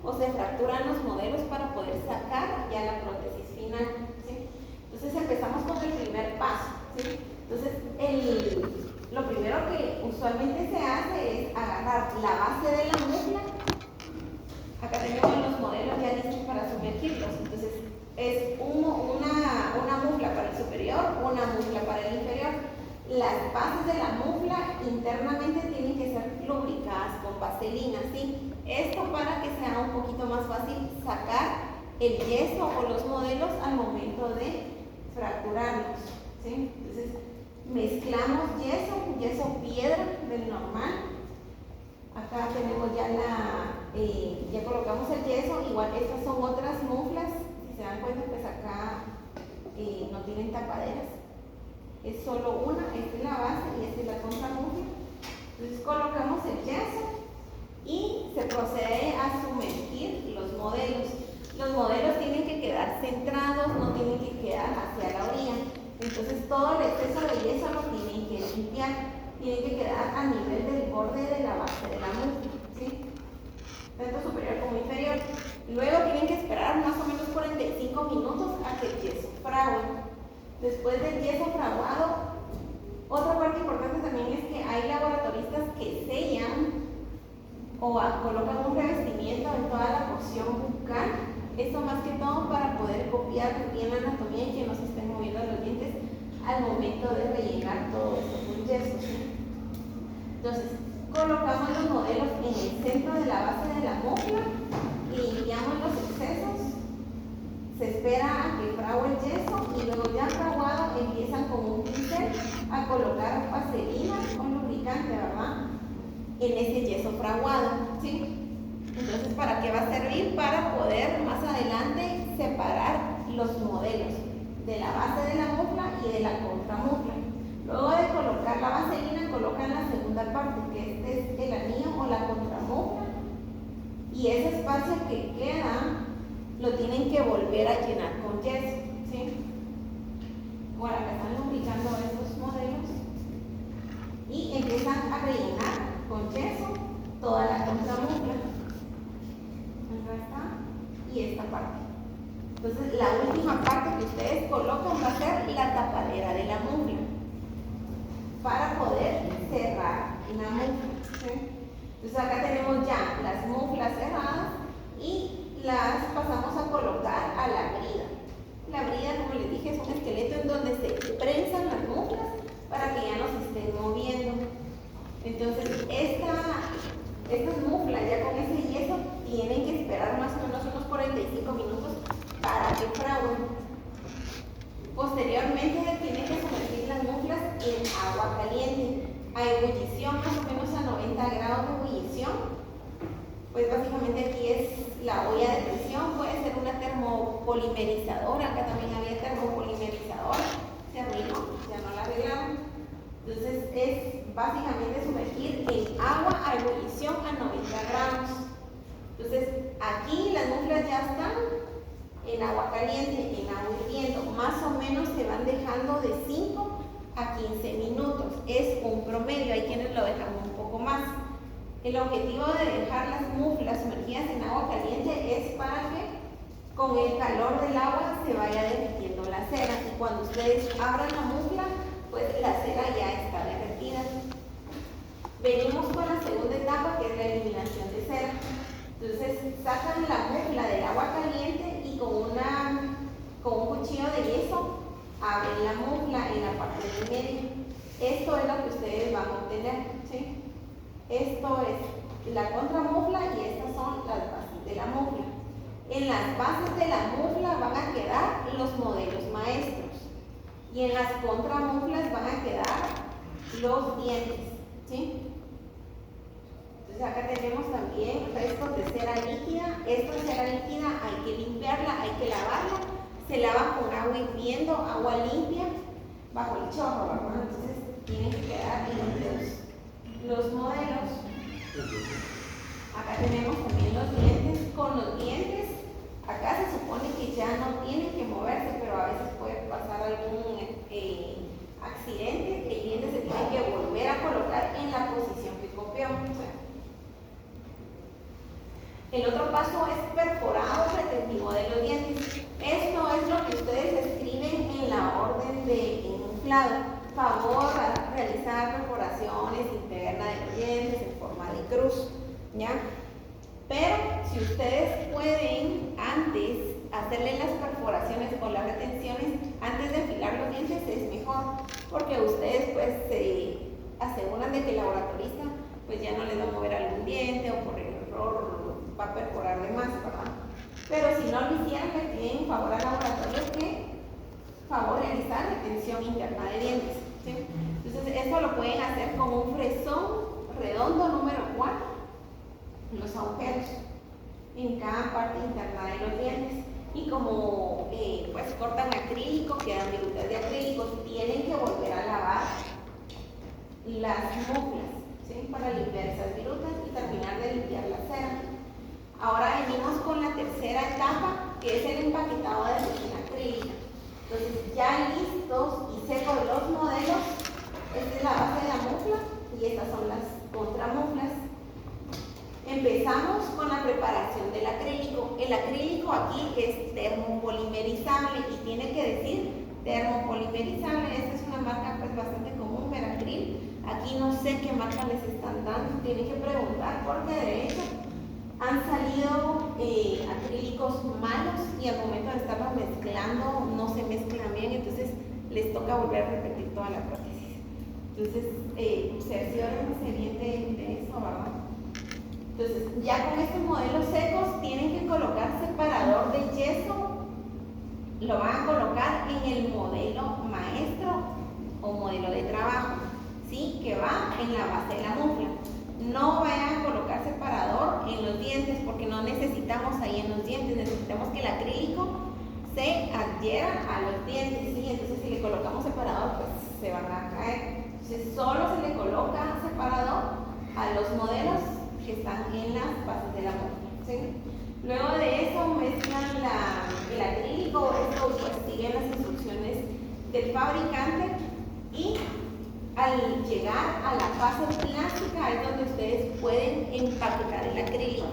o se fracturan los modelos para poder sacar ya la prótesis final, ¿sí? Entonces empezamos con el primer paso, ¿sí? Entonces lo primero que usualmente se hace es agarrar la base de la mufla. Acá tenemos los modelos ya listos para sumergirlos. Entonces es una mufla para el superior, una mufla para el inferior. Las bases de la mufla internamente tienen que ser lubricadas con vaselina, ¿sí? Esto para que sea un poquito más fácil sacar el yeso o los modelos al momento de fracturarlos, ¿sí? Entonces mezclamos yeso piedra del normal. Acá tenemos ya ya colocamos el yeso. Igual estas son otras muflas, si se dan cuenta pues acá no tienen tapaderas, es solo una, esta es la base y esta es la contramufla. Entonces colocamos el yeso y se procede a sumergir los modelos. Los modelos tienen que quedar centrados, no tienen que quedar hacia la orilla. Entonces todo el exceso de yeso lo tienen que limpiar, tienen que quedar a nivel del borde de la base de la mufla, ¿sí? Tanto superior como inferior. Luego tienen que esperar más o menos 45 minutos a que el yeso frague. Después del yeso fraguado, otra parte importante también es que hay laboratoristas que sellan o colocan un revestimiento en toda la porción bucal. Esto más que todo para poder copiar bien la anatomía y que no se estén moviendo los dientes al momento de rellenar todo esto con yeso, ¿sí? Entonces, colocamos los modelos en el centro de la base de la mufla, limpiamos los excesos, se espera a que frague el yeso y luego ya fraguado empiezan con un pincel a colocar vaselina con lubricante, ¿verdad? En ese yeso fraguado, ¿sí? Entonces, ¿para qué va a servir? Para poder más adelante separar los modelos de la base de la mufla y de la contramufla. Luego de colocar la vaselina, colocan la segunda parte, que este es el anillo o la contramufla, y ese espacio que queda lo tienen que volver a llenar con yeso, ¿sí? Bueno, acá están lubricando estos modelos y empiezan a rellenar con yeso toda la contramufla. Acá está, y esta parte. Entonces, la última parte que ustedes colocan va a ser la tapadera de la mufla para poder cerrar la mufla, ¿sí? Entonces, acá tenemos ya las muflas cerradas y las pasamos a colocar a la brida. La brida, como les dije, es un esqueleto en donde se prensan las muflas para que ya no se estén moviendo. Entonces, estas muflas ya con ese yeso tienen que esperar más o menos unos 45 minutos para que fraguen. Posteriormente tienen que sumergir las muflas en agua caliente a ebullición, más o menos a 90 grados de ebullición. Pues básicamente aquí es la olla de presión, puede ser una termopolimerizadora. Acá también había termopolimerizadora, se arruinó, ya no la arreglamos. Entonces es básicamente sumergir en agua a ebullición a 90 grados. Entonces aquí las muflas ya están en agua caliente, en agua hirviendo, más o menos se van dejando de 5 a 15 minutos. Es un promedio, hay quienes lo dejan un poco más. El objetivo de dejar las muflas sumergidas en agua caliente es para que con el calor del agua se vaya derritiendo la cera, y cuando ustedes abran la mufla, pues la cera ya está derretida. Venimos con la segunda etapa, que es la eliminación de cera. Entonces sacan la mufla del agua caliente y con un cuchillo de yeso abren la mufla en la parte del medio. Esto es lo que ustedes van a obtener, ¿sí? Esto es la contramufla y estas son las bases de la mufla. En las bases de la mufla van a quedar los modelos maestros y en las contramuflas van a quedar los dientes, ¿sí? Entonces acá tenemos también restos de cera líquida. Esta cera líquida hay que limpiarla, hay que lavarla. Se lava con agua hirviendo, agua limpia, bajo el chorro, ¿verdad? Entonces tienen que quedar limpios los modelos. Acá tenemos también los dientes. Con los dientes, acá se supone que ya no tienen que moverse, pero a veces puede pasar algún accidente, el diente se tiene que volver paso es perforado retentivo de los dientes. Esto es lo que ustedes escriben en la orden de enunciado. Favor a realizar perforaciones internas de los dientes en forma de cruz, ¿ya? Pero si ustedes pueden antes hacerle las perforaciones o las retenciones antes de afilar los dientes, es mejor, porque ustedes pues se aseguran de que el laboratorista pues ya no les va a mover algún diente o por error va a perforar de más, ¿verdad? Pero si no lo hicieran, le piden favor al laboratorio que favor realizar retención interna de dientes, ¿sí? Entonces esto lo pueden hacer con un fresón redondo número 4, los agujeros en cada parte interna de los dientes. Y como pues cortan acrílico, quedan virutas de acrílico, tienen que volver a lavar las muflas, ¿sí? Para limpiar esas virutas y terminar de limpiar la cera. Ahora venimos con la tercera etapa, que es el empaquetado de resina acrílica. Entonces, ya listos y secos los modelos, esta es la base de la mufla y estas son las contramuflas. Empezamos con la preparación del acrílico. El acrílico aquí es termopolimerizable y tiene que decir termopolimerizable. Esta es una marca pues bastante común, Veracril. Aquí no sé qué marca les están dando, tienen que preguntar porque de hecho han salido acrílicos malos y al momento de estarlos mezclando no se mezclan bien, entonces les toca volver a repetir toda la prótesis. Entonces, cerciórense bien de eso, ¿verdad? Entonces, ya con estos modelos secos tienen que colocar separador de yeso, lo van a colocar en el modelo maestro o modelo de trabajo, ¿sí? Que va en la base de la mufla. No vayan a colocar separador en los dientes porque no necesitamos ahí en los dientes, necesitamos que el acrílico se adhiera a los dientes, ¿sí? Entonces si le colocamos separador pues se van a caer. Entonces solo se le coloca separador a los modelos que están en las bases de la mufla, ¿sí? Luego de eso mezclan el acrílico, esto pues siguen las instrucciones del fabricante y al llegar a la fase plástica es donde ustedes pueden empaquetar el acrílico.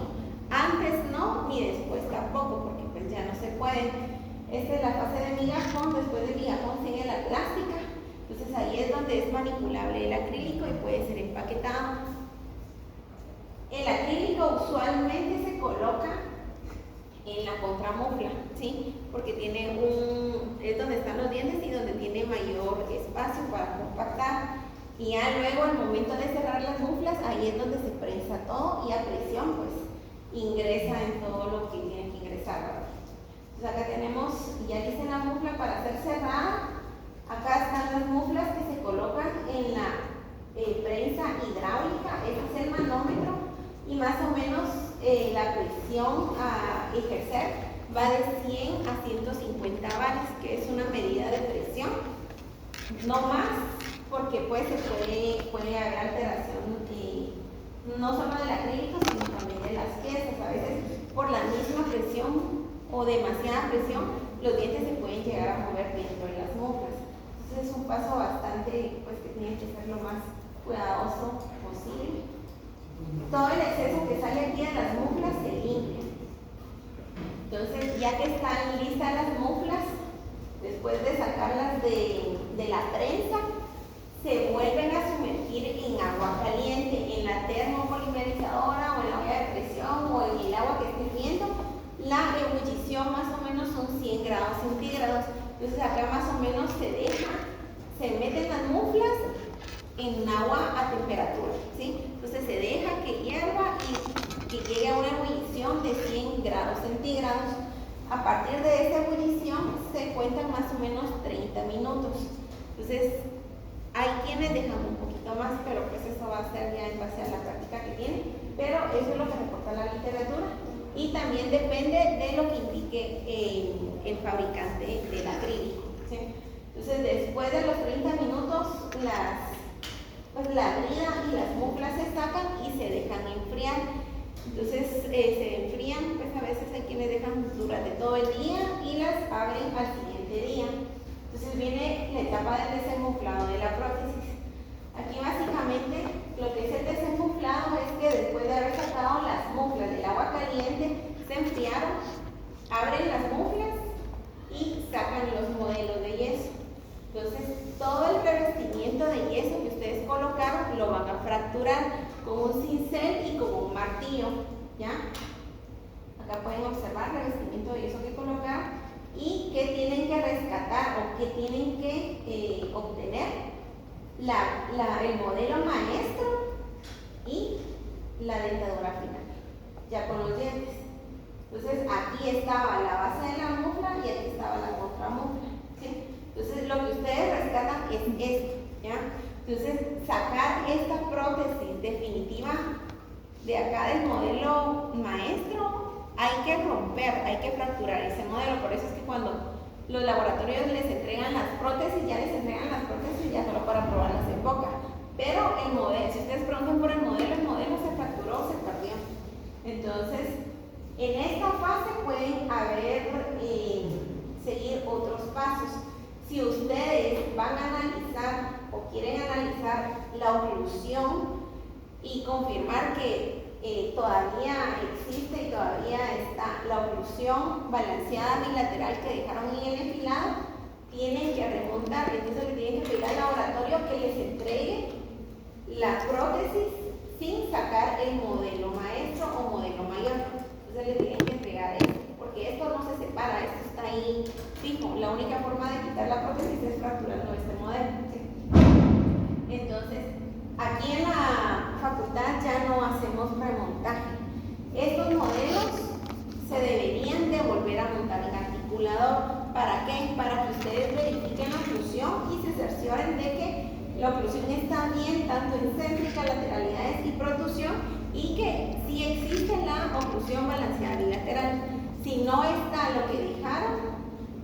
Antes no, ni después tampoco, porque pues ya no se puede. Esta es la fase de migajón, después de migajón sigue la plástica. Entonces ahí es donde es manipulable el acrílico y puede ser empaquetado. El acrílico usualmente se coloca en la contramufla, ¿sí? Porque tiene es donde están los dientes y donde tiene mayor espacio para compactar. Y ya luego al momento de cerrar las muflas, ahí es donde se prensa todo y a presión pues ingresa en todo lo que tiene que ingresar, ¿verdad? Entonces acá tenemos, ya dice la mufla para ser cerrada. Acá están las muflas que se colocan en la prensa hidráulica, ese es el manómetro. Y más o menos la presión a ejercer va de 100 a 150 bares, que es una medida de presión, no más, porque pues puede haber alteración no solo del acrílico, sino también de las piezas. A veces por la misma presión o demasiada presión, los dientes se pueden llegar a mover dentro de las muflas. Entonces es un paso bastante, pues que tiene que ser lo más cuidadoso posible. Todo el exceso que sale aquí de las muflas se limpia. Entonces, ya que están listas las muflas, después de sacarlas de la prensa, se vuelven a sumergir en agua caliente, en la termopolimerizadora o en la olla de presión o en el agua que esté hirviendo. La ebullición más o menos son 100 grados centígrados. Entonces, acá más o menos se meten las muflas en agua a temperatura, ¿sí? Entonces se deja que hierva y que llegue a una ebullición de 100 grados centígrados. A partir de esa ebullición se cuentan más o menos 30 minutos. Entonces hay quienes dejan un poquito más, pero pues eso va a ser ya en base a la práctica que tienen, pero eso es lo que reporta la literatura y también depende de lo que indique el fabricante del acrílico, ¿sí? Entonces después de los 30 minutos la brida y las muflas se sacan y se dejan enfriar. Entonces se enfrían, pues a veces hay quienes dejan durante todo el día y las abren al siguiente día. Entonces viene la etapa del desenmuflado de la prótesis. Aquí básicamente lo que es el desenmuflado es que después de haber sacado las muflas del agua caliente, se enfriaron, abren las muflas y sacan los modelos de yeso. Entonces, todo el revestimiento de yeso que ustedes colocaron lo van a fracturar con un cincel y con un martillo, ¿ya? Acá pueden observar el revestimiento de yeso que colocaron y que tienen que rescatar o que tienen que obtener el modelo maestro y la dentadura final, ya con los dientes. Entonces, aquí estaba la base de la mufla y aquí estaba la contramufla, ¿sí? Entonces, lo que ustedes rescatan es esto, ¿ya? Entonces, sacar esta prótesis definitiva de acá del modelo maestro, hay que romper, hay que fracturar ese modelo. Por eso es que cuando los laboratorios les entregan las prótesis, ya les entregan las prótesis ya solo para probarlas en boca. Pero el modelo, si ustedes preguntan por el modelo se fracturó, se perdió. Entonces, en esta fase pueden seguir otros pasos. Si ustedes van a analizar o quieren analizar la oclusión y confirmar que todavía existe y todavía está la oclusión balanceada bilateral que dejaron en el enfilado, tienen que remontar. Entonces le tienen que pedir al laboratorio que les entregue la prótesis sin sacar el modelo maestro o modelo mayor. Entonces le tienen que entregar esto, porque esto no se separa, esto está ahí fijo. La única forma de quitar la prótesis es fracturando este modelo, ¿sí? Entonces, aquí en la facultad ya no hacemos remontaje. Estos modelos se deberían de volver a montar en articulador. ¿Para qué? Para que ustedes verifiquen la oclusión y se cercioren de que la oclusión está bien, tanto en céntrica, lateralidades y protrusión, y que sí existe la oclusión balanceada bilateral. Si no está lo que dejaron,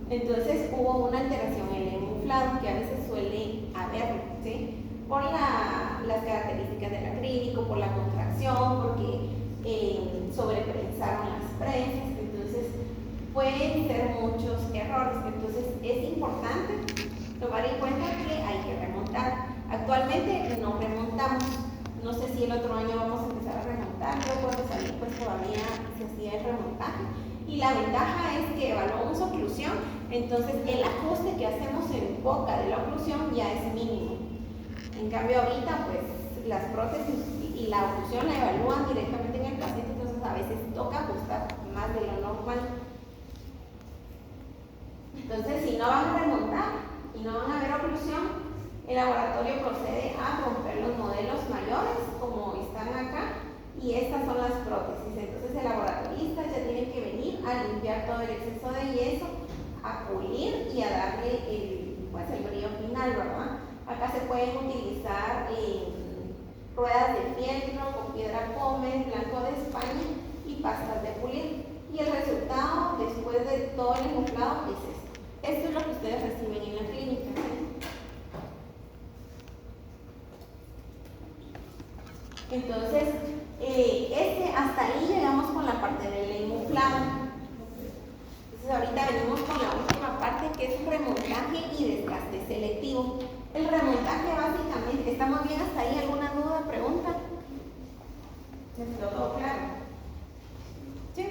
entonces hubo una alteración en el inflado, que a veces suele haberlo, ¿sí? Por las características del acrílico, por la contracción, porque sobreprensaron las prensas. Entonces pueden ser muchos errores. Entonces es importante tomar en cuenta que hay que remontar. Actualmente no remontamos. No sé si el otro año vamos a empezar a remontar. Yo cuando salí pues todavía se hacía el remontaje. Y la ventaja es que evaluamos oclusión, entonces el ajuste que hacemos en boca de la oclusión ya es mínimo. En cambio ahorita pues las prótesis y la oclusión la evalúan directamente en el paciente, entonces a veces toca ajustar más de lo normal. Entonces si no van a remontar y no van a ver oclusión, el laboratorio procede a romper los modelos mayores como están acá, y estas son las prótesis. Entonces el laboratorista ya tiene que venir a limpiar todo el exceso de yeso, a pulir y a darle el brillo final, ¿verdad? Acá se pueden utilizar ruedas de fieltro con piedra pómez, blanco de España y pastas de pulir. Y el resultado después de todo el inflado es esto. Esto es lo que ustedes reciben en la clínica, ¿sí? Entonces, hasta ahí llegamos con la parte del inflado. Entonces ahorita venimos con la última parte, que es remontaje y desgaste selectivo. El remontaje básicamente, ¿estamos bien hasta ahí? ¿Alguna duda, pregunta? ¿Se quedó todo claro? ¿Sí?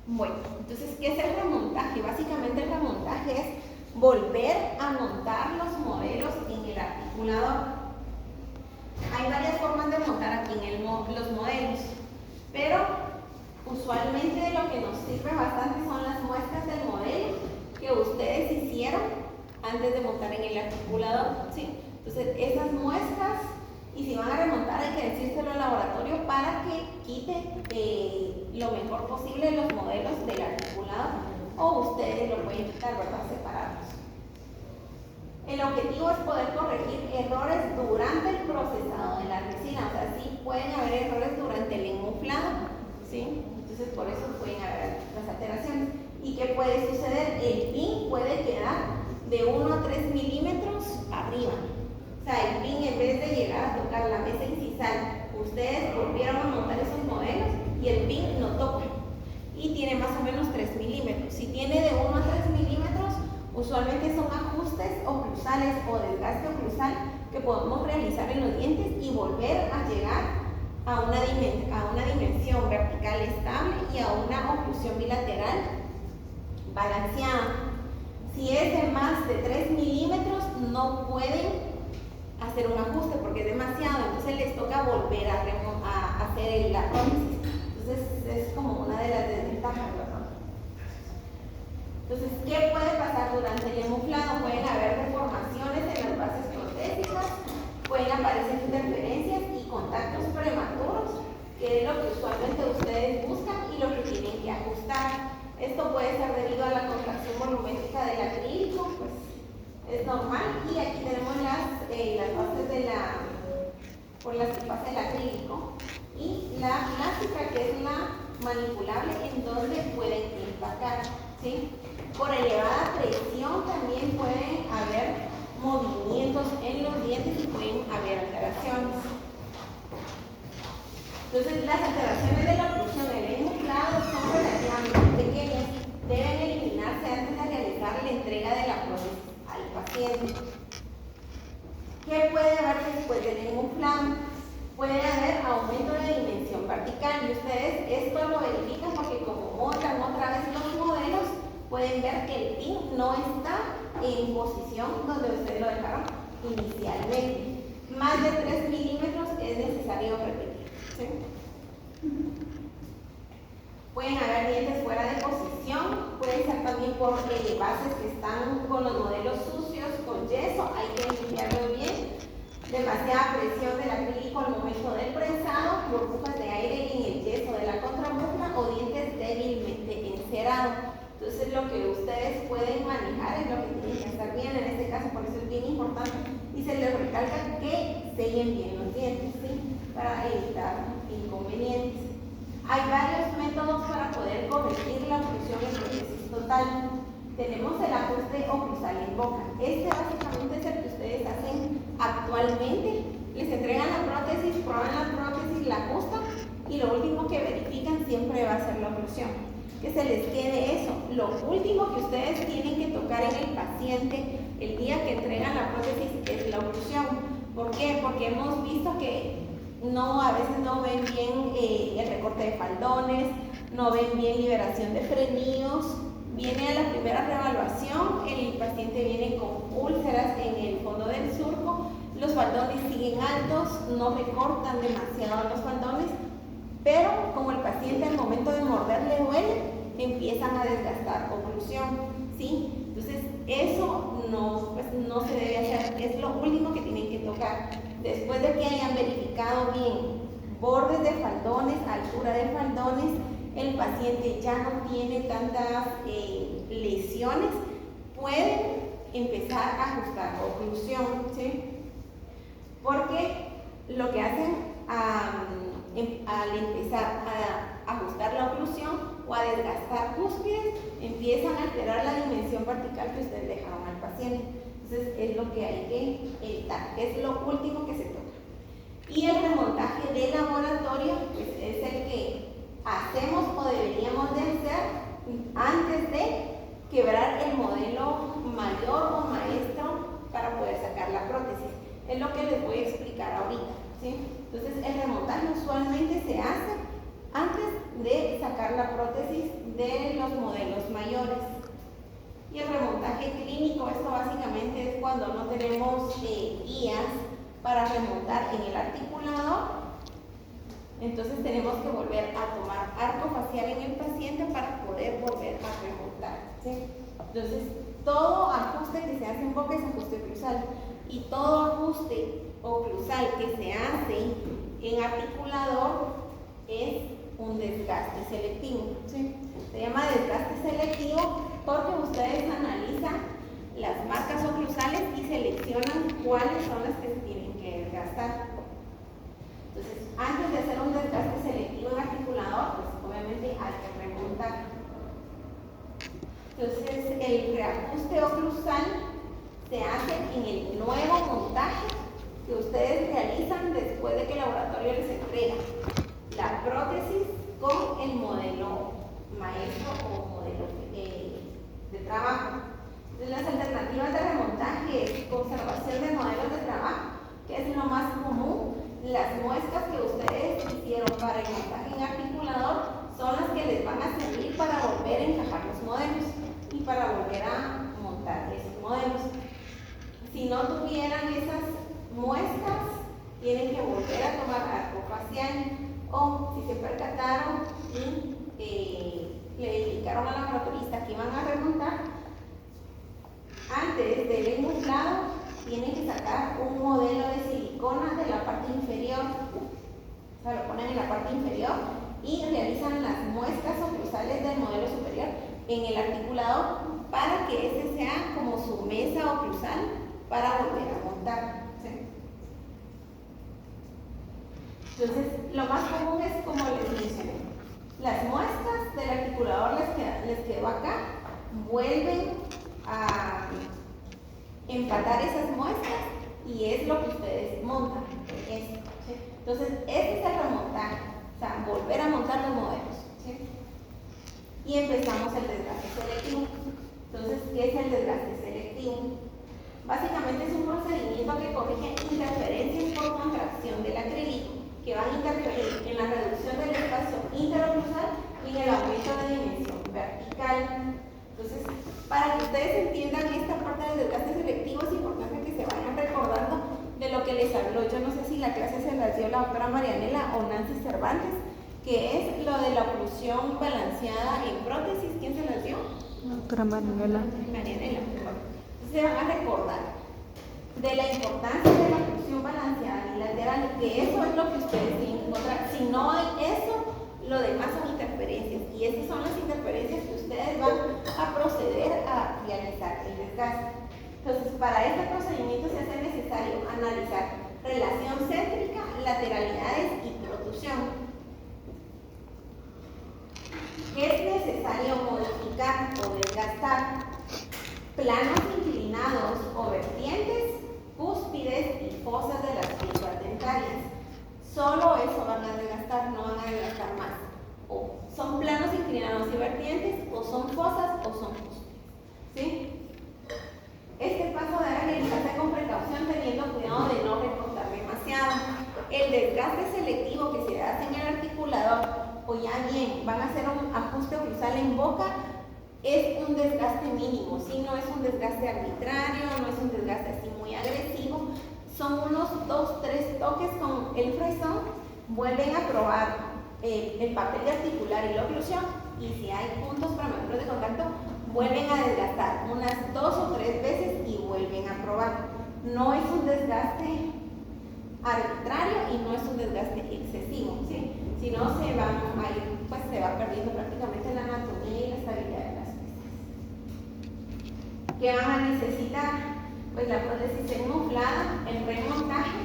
Bueno, entonces, ¿qué es el remontaje? Básicamente el remontaje es volver a montar los modelos en el articulador. Hay varias formas de montar aquí en los modelos, pero usualmente lo que nos sirve bastante son las muestras del modelo que ustedes hicieron antes de montar en el articulador, ¿sí? Entonces esas muestras, y si van a remontar hay que decírselo al laboratorio para que quite lo mejor posible los modelos del articulador, o ustedes lo pueden quitar, ¿verdad? Separarlos. El objetivo es poder corregir errores durante el procesado de la resina. O sea, sí pueden haber errores durante el enmuflado, ¿sí? Entonces por eso pueden haber las alteraciones. ¿Y qué puede suceder? El pin puede quedar de 1 a 3 milímetros arriba. O sea, el pin, en vez de llegar a tocar la mesa incisal, ustedes volvieron a montar esos modelos y el pin no toca. Y tiene más o menos 3 milímetros. Si tiene de 1 a 3 milímetros, usualmente son ajustes oclusales o desgaste oclusal que podemos realizar en los dientes y volver a llegar a una dimensión vertical estable y a una oclusión bilateral balanceada. Si es de más de 3 milímetros, no pueden hacer un ajuste porque es demasiado, entonces les toca volver a hacer la prótesis. Entonces es como una de las desventajas, ¿verdad? Entonces, ¿qué puede pasar durante el hemuflado? Pueden haber deformaciones en las bases protésicas, pueden aparecer interferencias y contactos prematuros, que es lo que usualmente ustedes buscan y lo que tienen que ajustar. Esto puede ser debido a la contracción volumétrica del acrílico, pues es normal. Y aquí tenemos las bases por las que pasa el acrílico, y la plástica, que es la manipulable, en donde pueden empacar, ¿sí? Por elevada presión también pueden haber movimientos en los dientes y pueden haber alteraciones. Entonces, las alteraciones de la oclusión del hemuflado son relativamente pequeñas. Deben eliminarse antes de realizar la entrega de la prótesis al paciente. ¿Qué puede haber después del hemuflado? Puede haber aumento de dimensión vertical, y ustedes esto lo verifican porque como montan otra vez los modelos, pueden ver que el pin no está en posición donde ustedes lo dejaron inicialmente. Más de 3 milímetros es necesario repetir, ¿sí? Pueden haber dientes fuera de posición, puede ser también por bases que están con los modelos sucios, con yeso, hay que limpiarlo bien. Demasiada presión del acrílico al momento del prensado, burbujas de aire en el yeso de la contramuestra o dientes débilmente encerados. Entonces, lo que ustedes pueden manejar es lo que tienen que hacer bien en este caso, por eso es bien importante y se les recalca que sellen bien los dientes, ¿sí? Para evitar inconvenientes. Hay varios métodos para poder corregir la oclusión en prótesis total. Tenemos el ajuste oclusal en boca. Este básicamente es el que ustedes hacen actualmente. Les entregan la prótesis, prueban la prótesis, la ajustan y lo último que verifican siempre va a ser la oclusión. Que se les quede eso. Lo último que ustedes tienen que tocar en el paciente el día que entregan la prótesis es la oclusión. ¿Por qué? Porque hemos visto que a veces no ven bien el recorte de faldones, no ven bien liberación de frenillos. Viene a la primera reevaluación, el paciente viene con úlceras en el fondo del surco, los faldones siguen altos, no recortan demasiado los faldones, pero como el paciente al momento de morder le duele, empiezan a desgastar oclusión, ¿sí? Entonces eso no se debe hacer, es lo último que tienen que tocar. Después de que hayan verificado bien bordes de faldones, altura de faldones, el paciente ya no tiene tantas lesiones, pueden empezar a ajustar oclusión, ¿sí? Porque lo que hacen al empezar a ajustar la oclusión o a desgastar cúspides, empiezan a alterar la dimensión vertical que ustedes dejaron al paciente. Entonces es lo que hay que evitar, que es lo último que se toca. Y el remontaje de laboratorio pues, es el que hacemos o deberíamos de hacer antes de quebrar el modelo mayor o maestro para poder sacar la prótesis. Es lo que les voy a explicar ahorita, ¿sí? Entonces el remontaje usualmente se hace antes de sacar la prótesis de los modelos mayores. Y el remontaje clínico, esto básicamente es cuando no tenemos guías para remontar en el articulador. Entonces tenemos que volver a tomar arco facial en el paciente para poder volver a remontar, ¿sí? Entonces todo ajuste que se hace en boca es ajuste oclusal, y todo ajuste oclusal que se hace en articulador es un desgaste selectivo, ¿sí? Se llama desgaste selectivo porque ustedes analizan las marcas oclusales y seleccionan cuáles son las que se tienen que desgastar. Entonces, antes de hacer un desgaste selectivo en articulador, pues obviamente hay que remontar. Entonces, el reajuste oclusal se hace en el nuevo montaje que ustedes realizan después de que el laboratorio les entrega la prótesis con el modelo maestro o modelo de trabajo. Entonces, las alternativas de remontaje es conservación de modelos de trabajo, que es lo más común. Las muestras que ustedes para el montaje en articulador son las que les van a servir para volver a encajar los modelos y para volver a montar esos modelos. Si no tuvieran esas muestras, tienen que volver a tomar arco facial, o si se percataron y le indicaron al laboratorista que iban a remontar, antes del enmuslado tienen que sacar un modelo de silicona de la parte inferior, o sea, lo ponen en la parte inferior y realizan las muestras oclusales del modelo superior en el articulador para que este sea como su mesa oclusal para volver a montar, ¿sí? Entonces, lo más común es como les mencioné, las muestras del articulador les quedó acá, vuelven a empatar esas muestras y es lo que ustedes montan, esto, ¿sí? Entonces, este es el remontaje, o sea, volver a montar los modelos, ¿sí? Y empezamos el desgaste selectivo. Entonces, ¿qué es el desgaste selectivo? Básicamente es un procedimiento que corrige interferencias por contracción del acrílico, que van a interferir en la reducción del espacio interoclusal y en el aumento de dimensión vertical. Entonces, para que ustedes entiendan esta parte del desgaste selectivo, es importante que se vayan recordando de lo que les habló. Yo no sé si la clase se las dio la doctora Marianela o Nancy Cervantes, que es lo de la oclusión balanceada en prótesis. ¿Quién se las dio? Doctora Marianela. Marianela. Se van a recordar de la importancia de la oclusión balanceada unilateral, que eso es lo que ustedes tienen que encontrar. Si no hay eso, lo demás son interferencias, y esas son las interferencias que ustedes van a proceder a realizar el desgaste. Entonces, para este procedimiento se hace necesario analizar relación céntrica, lateralidades y protusión. Es necesario modificar o desgastar planos inclinados o vertientes, cúspides y fosas de las fibras dentarias. Solo eso van a desgastar, no van a desgastar más. O son planos inclinados y vertientes, o son fosas, o son cúspides, ¿sí? Este paso debe realizarse con precaución, teniendo cuidado de no recortar demasiado. El desgaste selectivo que se hace en el articulador, o ya bien van a hacer un ajuste oclusal en boca, es un desgaste mínimo, ¿sí? No es un desgaste arbitrario, no es un desgaste así muy agresivo. Son unos 2-3 toques con el fresón, vuelven a probar el papel de articular y la oclusión, y si hay puntos prematuros de contacto, vuelven a desgastar unas 2 o 3 veces y vuelven a probar. No es un desgaste arbitrario y no es un desgaste excesivo, ¿sí? Si no, se va perdiendo prácticamente la anatomía y la estabilidad de las piezas. ¿Qué van a necesitar? Pues la prótesis enmuflada, el remontaje,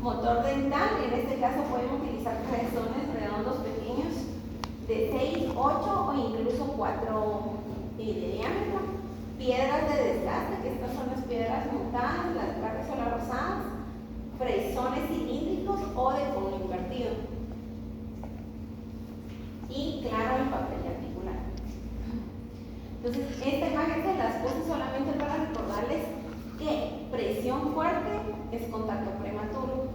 motor dental, en este caso pueden utilizar fresones redondos pequeños de 6, 8 o incluso 4 de diámetro, piedras de desgaste, que estas son las piedras montadas, las verdes o las rosadas, fresones cilíndricos o de cono invertido. Y claro, el papel de articular. Entonces, esta imagen se las puse solamente para recordarles que presión fuerte es contacto prematuro.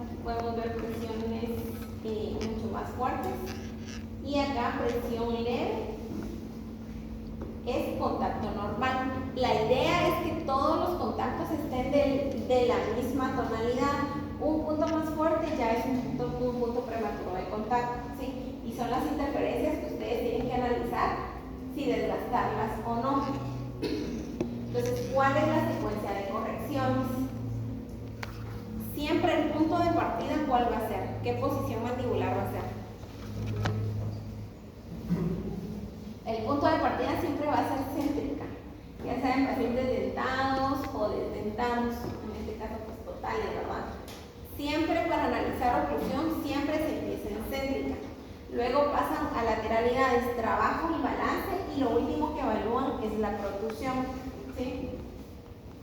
Aquí podemos ver presiones mucho más fuertes. Y acá presión leve es contacto normal. La idea es que todos los contactos estén de la misma tonalidad. Un punto más fuerte ya es un punto prematuro de contacto, ¿sí? Y son las interferencias que ustedes tienen que analizar si desgastarlas o no. Entonces, ¿cuál es la secuencia de correcciones? Siempre el punto de partida, ¿cuál va a ser? ¿Qué posición mandibular va a ser? El punto de partida siempre va a ser céntrica, ya sea en pacientes dentados o desdentados, en este caso pues totales, ¿verdad? Siempre para analizar oclusión, siempre se empieza en céntrica. Luego pasan a lateralidades, trabajo y balance, y lo último que evalúan es la protusión, ¿sí?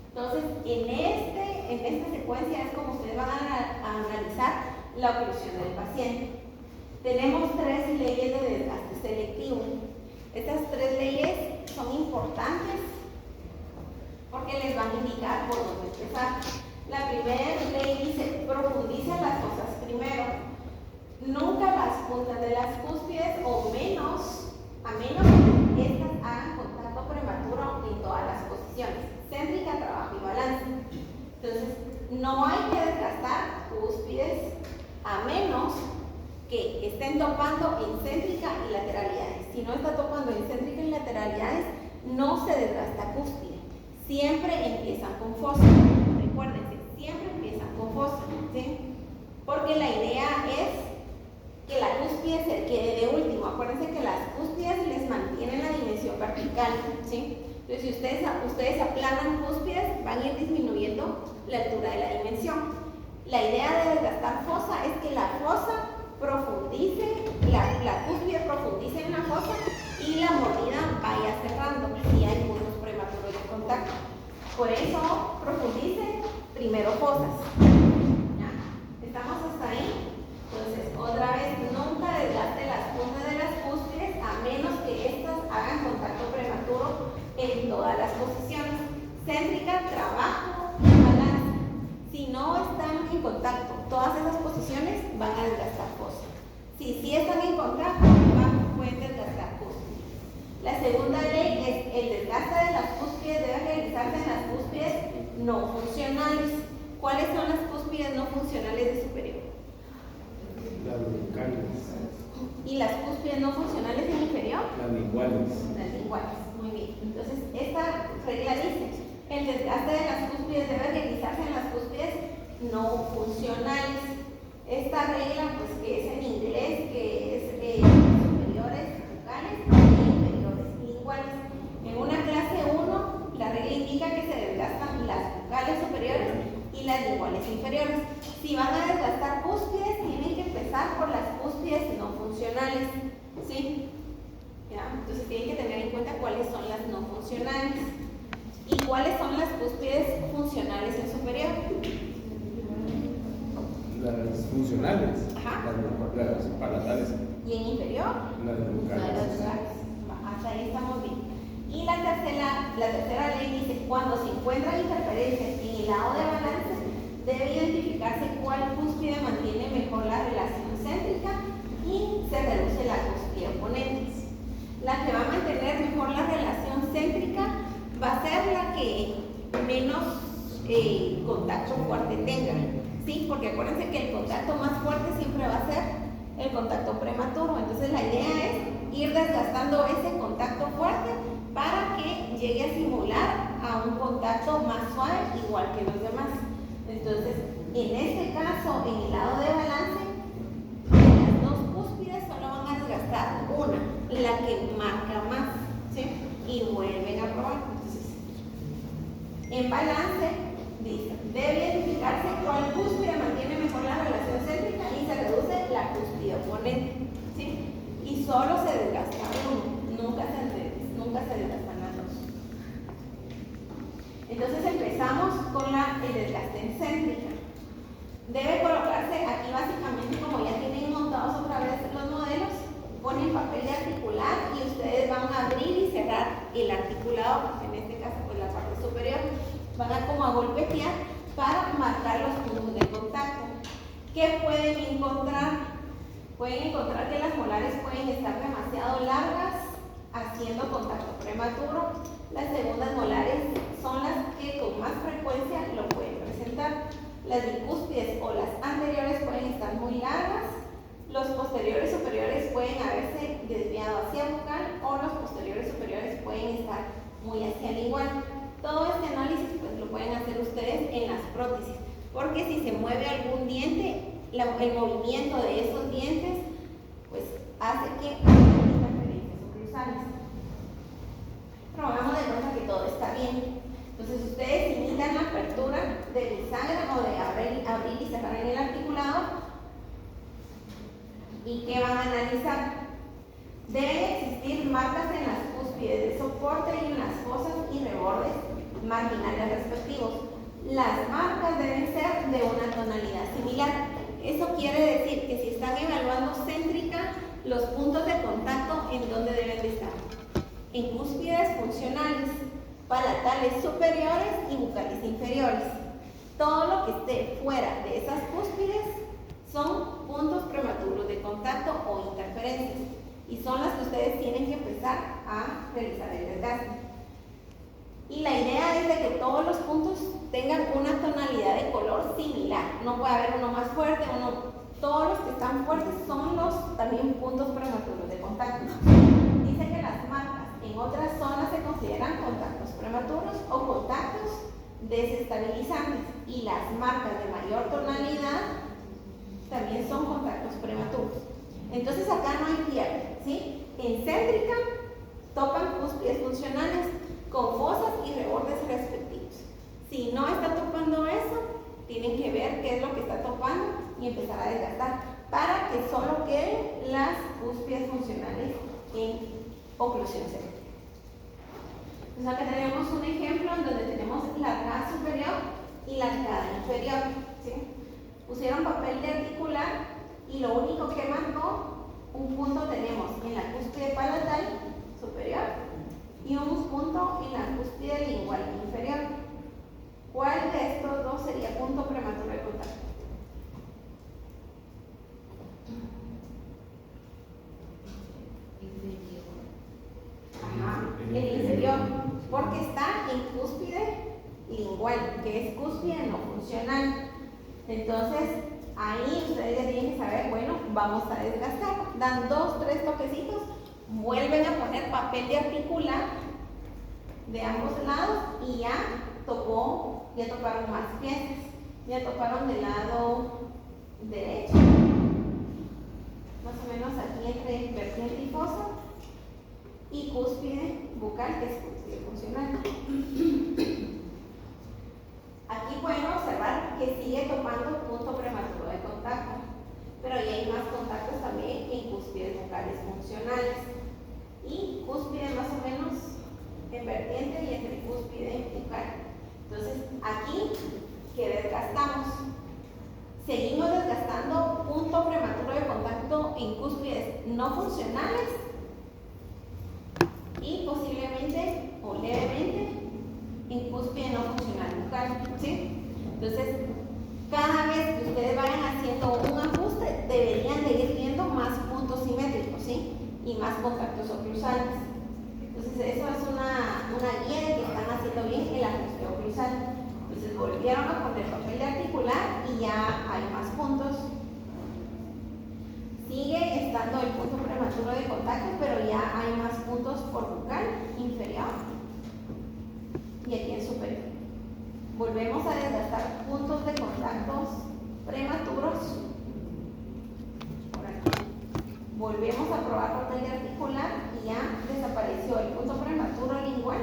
Entonces, en esta secuencia es como ustedes van a analizar la oclusión del paciente. Tenemos 3 leyes de desgaste selectivo. Estas 3 leyes son importantes porque les van a indicar por dónde empezar. La primera ley dice, profundiza las fosas primero. Nunca puntas de las cúspides o menos, a menos que estas hagan contacto prematuro en todas las posiciones, céntrica, trabajo y balance. Entonces, no hay que desgastar cúspides a menos que estén topando en céntrica y lateralidades. Si no está topando en céntrica y lateralidades, no se desgasta cúspide. Siempre empiezan con fosa. Recuérdense, siempre empiezan con fosa, ¿sí? Porque la idea es que la cúspide se quede de último. Acuérdense que las cúspides les mantienen la dimensión vertical, ¿sí? Entonces, si ustedes aplanan cúspides, van a ir disminuyendo la altura de la dimensión. La idea de desgastar fosa es que la fosa profundice, la cúspide profundice en la fosa y la mordida vaya cerrando si hay puntos prematuros de contacto. Por eso profundice primero fosas. ¿Ya? ¿Estamos hasta ahí? Entonces, otra vez, nunca desgaste las puntas de las cúspides a menos que éstas hagan contacto prematuro en todas las posiciones. Céntrica, trabajo y balance. Si no están en contacto todas esas posiciones, van a desgastar fosa. Si sí están en contacto, pueden desgastar cúspides. La segunda ley es el desgaste de las cúspides debe realizarse en las cúspides no funcionales. ¿Cuáles son las cúspides no funcionales de superior? Las locales. ¿Y las cúspides no funcionales en inferior? Las linguales. Las linguales, muy bien. Entonces, esta regla dice, el desgaste de las cúspides debe realizarse en las cúspides no funcionales. Esta regla, pues, que es en inglés, que es superiores bucales y inferiores linguales. En una clase 1, la regla indica que se desgastan las bucales superiores y las linguales inferiores. Si van a desgastar cúspides, tienen que empezar por las cúspides no funcionales, ¿sí? ¿Ya? Entonces tienen que tener en cuenta cuáles son las no funcionales. ¿Y cuáles son las cúspides funcionales en superior? Las funcionales. Ajá. Las palatales. ¿Y en inferior? Las locales. Las locales. Hasta ahí estamos bien. Y la tercera ley dice, cuando se encuentran interferencias en el lado de balance, debe identificarse cuál cúspide mantiene mejor la relación céntrica y se reduce la cúspide oponente. La que va a mantener mejor la relación céntrica va a ser la que menos contacto fuerte tenga, ¿sí? Porque acuérdense que el contacto más fuerte siempre va a ser el contacto prematuro. Entonces la idea es ir desgastando ese contacto fuerte para que llegue a simular a un contacto más suave igual que los demás. Entonces, en este caso, en el lado de balance, las dos cúspides solo van a desgastar una, la que marca más, ¿sí? Y vuelven a probar. Entonces, en balance, dice, debe identificarse cuál cúspide mantiene mejor la relación céntrica y se reduce la cúspide oponente, ¿sí? Y solo se desgasta uno, nunca se desgastan las dos. Entonces empezamos con el desgaste en céntrica. Debe colocarse aquí básicamente, como ya tienen montados otra vez los modelos, ponen papel de articular y ustedes van a abrir y cerrar el articulado, en este caso pues la parte superior, van a como a golpetear para marcar los puntos de contacto. ¿Qué pueden encontrar? Pueden encontrar que las molares pueden estar demasiado largas, haciendo contacto prematuro. Las segundas molares son las que con más frecuencia lo pueden presentar. Las bicúspides o las anteriores pueden estar muy largas. Los posteriores superiores pueden haberse desviado hacia bucal o los posteriores superiores pueden estar muy hacia lingual. Todo este análisis pues lo pueden hacer ustedes en las prótesis, porque si se mueve algún diente, el movimiento de esos dientes pues hace que haya interferencias oclusales. Pero hagamos de cuenta que todo está bien. Entonces ustedes imitan la apertura de bisagra o de abrir y cerrar en el articulado. ¿Y qué van a analizar? Deben existir marcas en las cúspides de soporte y en las fosas y rebordes marginales respectivos. Las marcas deben ser de una tonalidad similar. Eso quiere decir que si están evaluando céntrica, los puntos de contacto, ¿en dónde deben de estar? En cúspides funcionales, palatales superiores y bucales inferiores. Todo lo que esté fuera de esas cúspides son puntos prematuros de contacto o referencias y son las que ustedes tienen que empezar a realizar el desgaste. Y la idea es de que todos los puntos tengan una tonalidad de color similar. No puede haber uno más fuerte, todos los que están fuertes son los también puntos prematuros de contacto. Dice que las marcas en otras zonas se consideran contactos prematuros o contactos desestabilizantes y las marcas de mayor tonalidad también son contactos prematuros. Entonces acá no hay pierde, ¿sí? En céntrica topan cúspides funcionales con fosas y rebordes respectivos. Si no está topando eso, tienen que ver qué es lo que está topando y empezar a desgastar para que solo queden las cúspides funcionales en oclusión céntrica. Entonces acá tenemos un ejemplo en donde tenemos la arcada superior y la arcada inferior, ¿sí? Pusieron papel de articular y lo único que marcó un punto tenemos en la cúspide palatal superior y un punto en la cúspide lingual inferior. ¿Cuál de estos dos sería punto prematuro de contacto? Ajá, el inferior, porque está en cúspide lingual, que es cúspide no funcional. Entonces, ahí ustedes ya tienen que saber, bueno, vamos a desgastar. Dan 2, 3 toquecitos, vuelven a poner papel de articular de ambos lados y ya toparon más piezas. Ya toparon del lado derecho, más o menos aquí entre vertiente y fosa, y cúspide bucal, que es cúspide funcional. Aquí pueden observar que sigue topando punto prematuro de contacto, pero ya hay más contactos también en cúspides bucales funcionales y cúspide más o menos en vertiente y entre cúspide bucal. Entonces, aquí, ¿qué desgastamos? Seguimos desgastando punto prematuro de contacto en cúspides no funcionales y posiblemente o levemente en cúspide no funcional bucal, ¿sí? Entonces, cada vez que ustedes vayan haciendo un ajuste, deberían de ir viendo más puntos simétricos, ¿sí? Y más contactos oclusales. Entonces, eso es una guía de que están haciendo bien el ajuste oclusal. Entonces, volvieron a poner papel de articular y ya hay más puntos. Sigue estando el punto prematuro de contacto, pero ya hay más puntos por bucal inferior y aquí en superior. Volvemos a desgastar puntos de contactos prematuros por aquí. Volvemos a probar papel de articular y ya desapareció el punto prematuro lingual.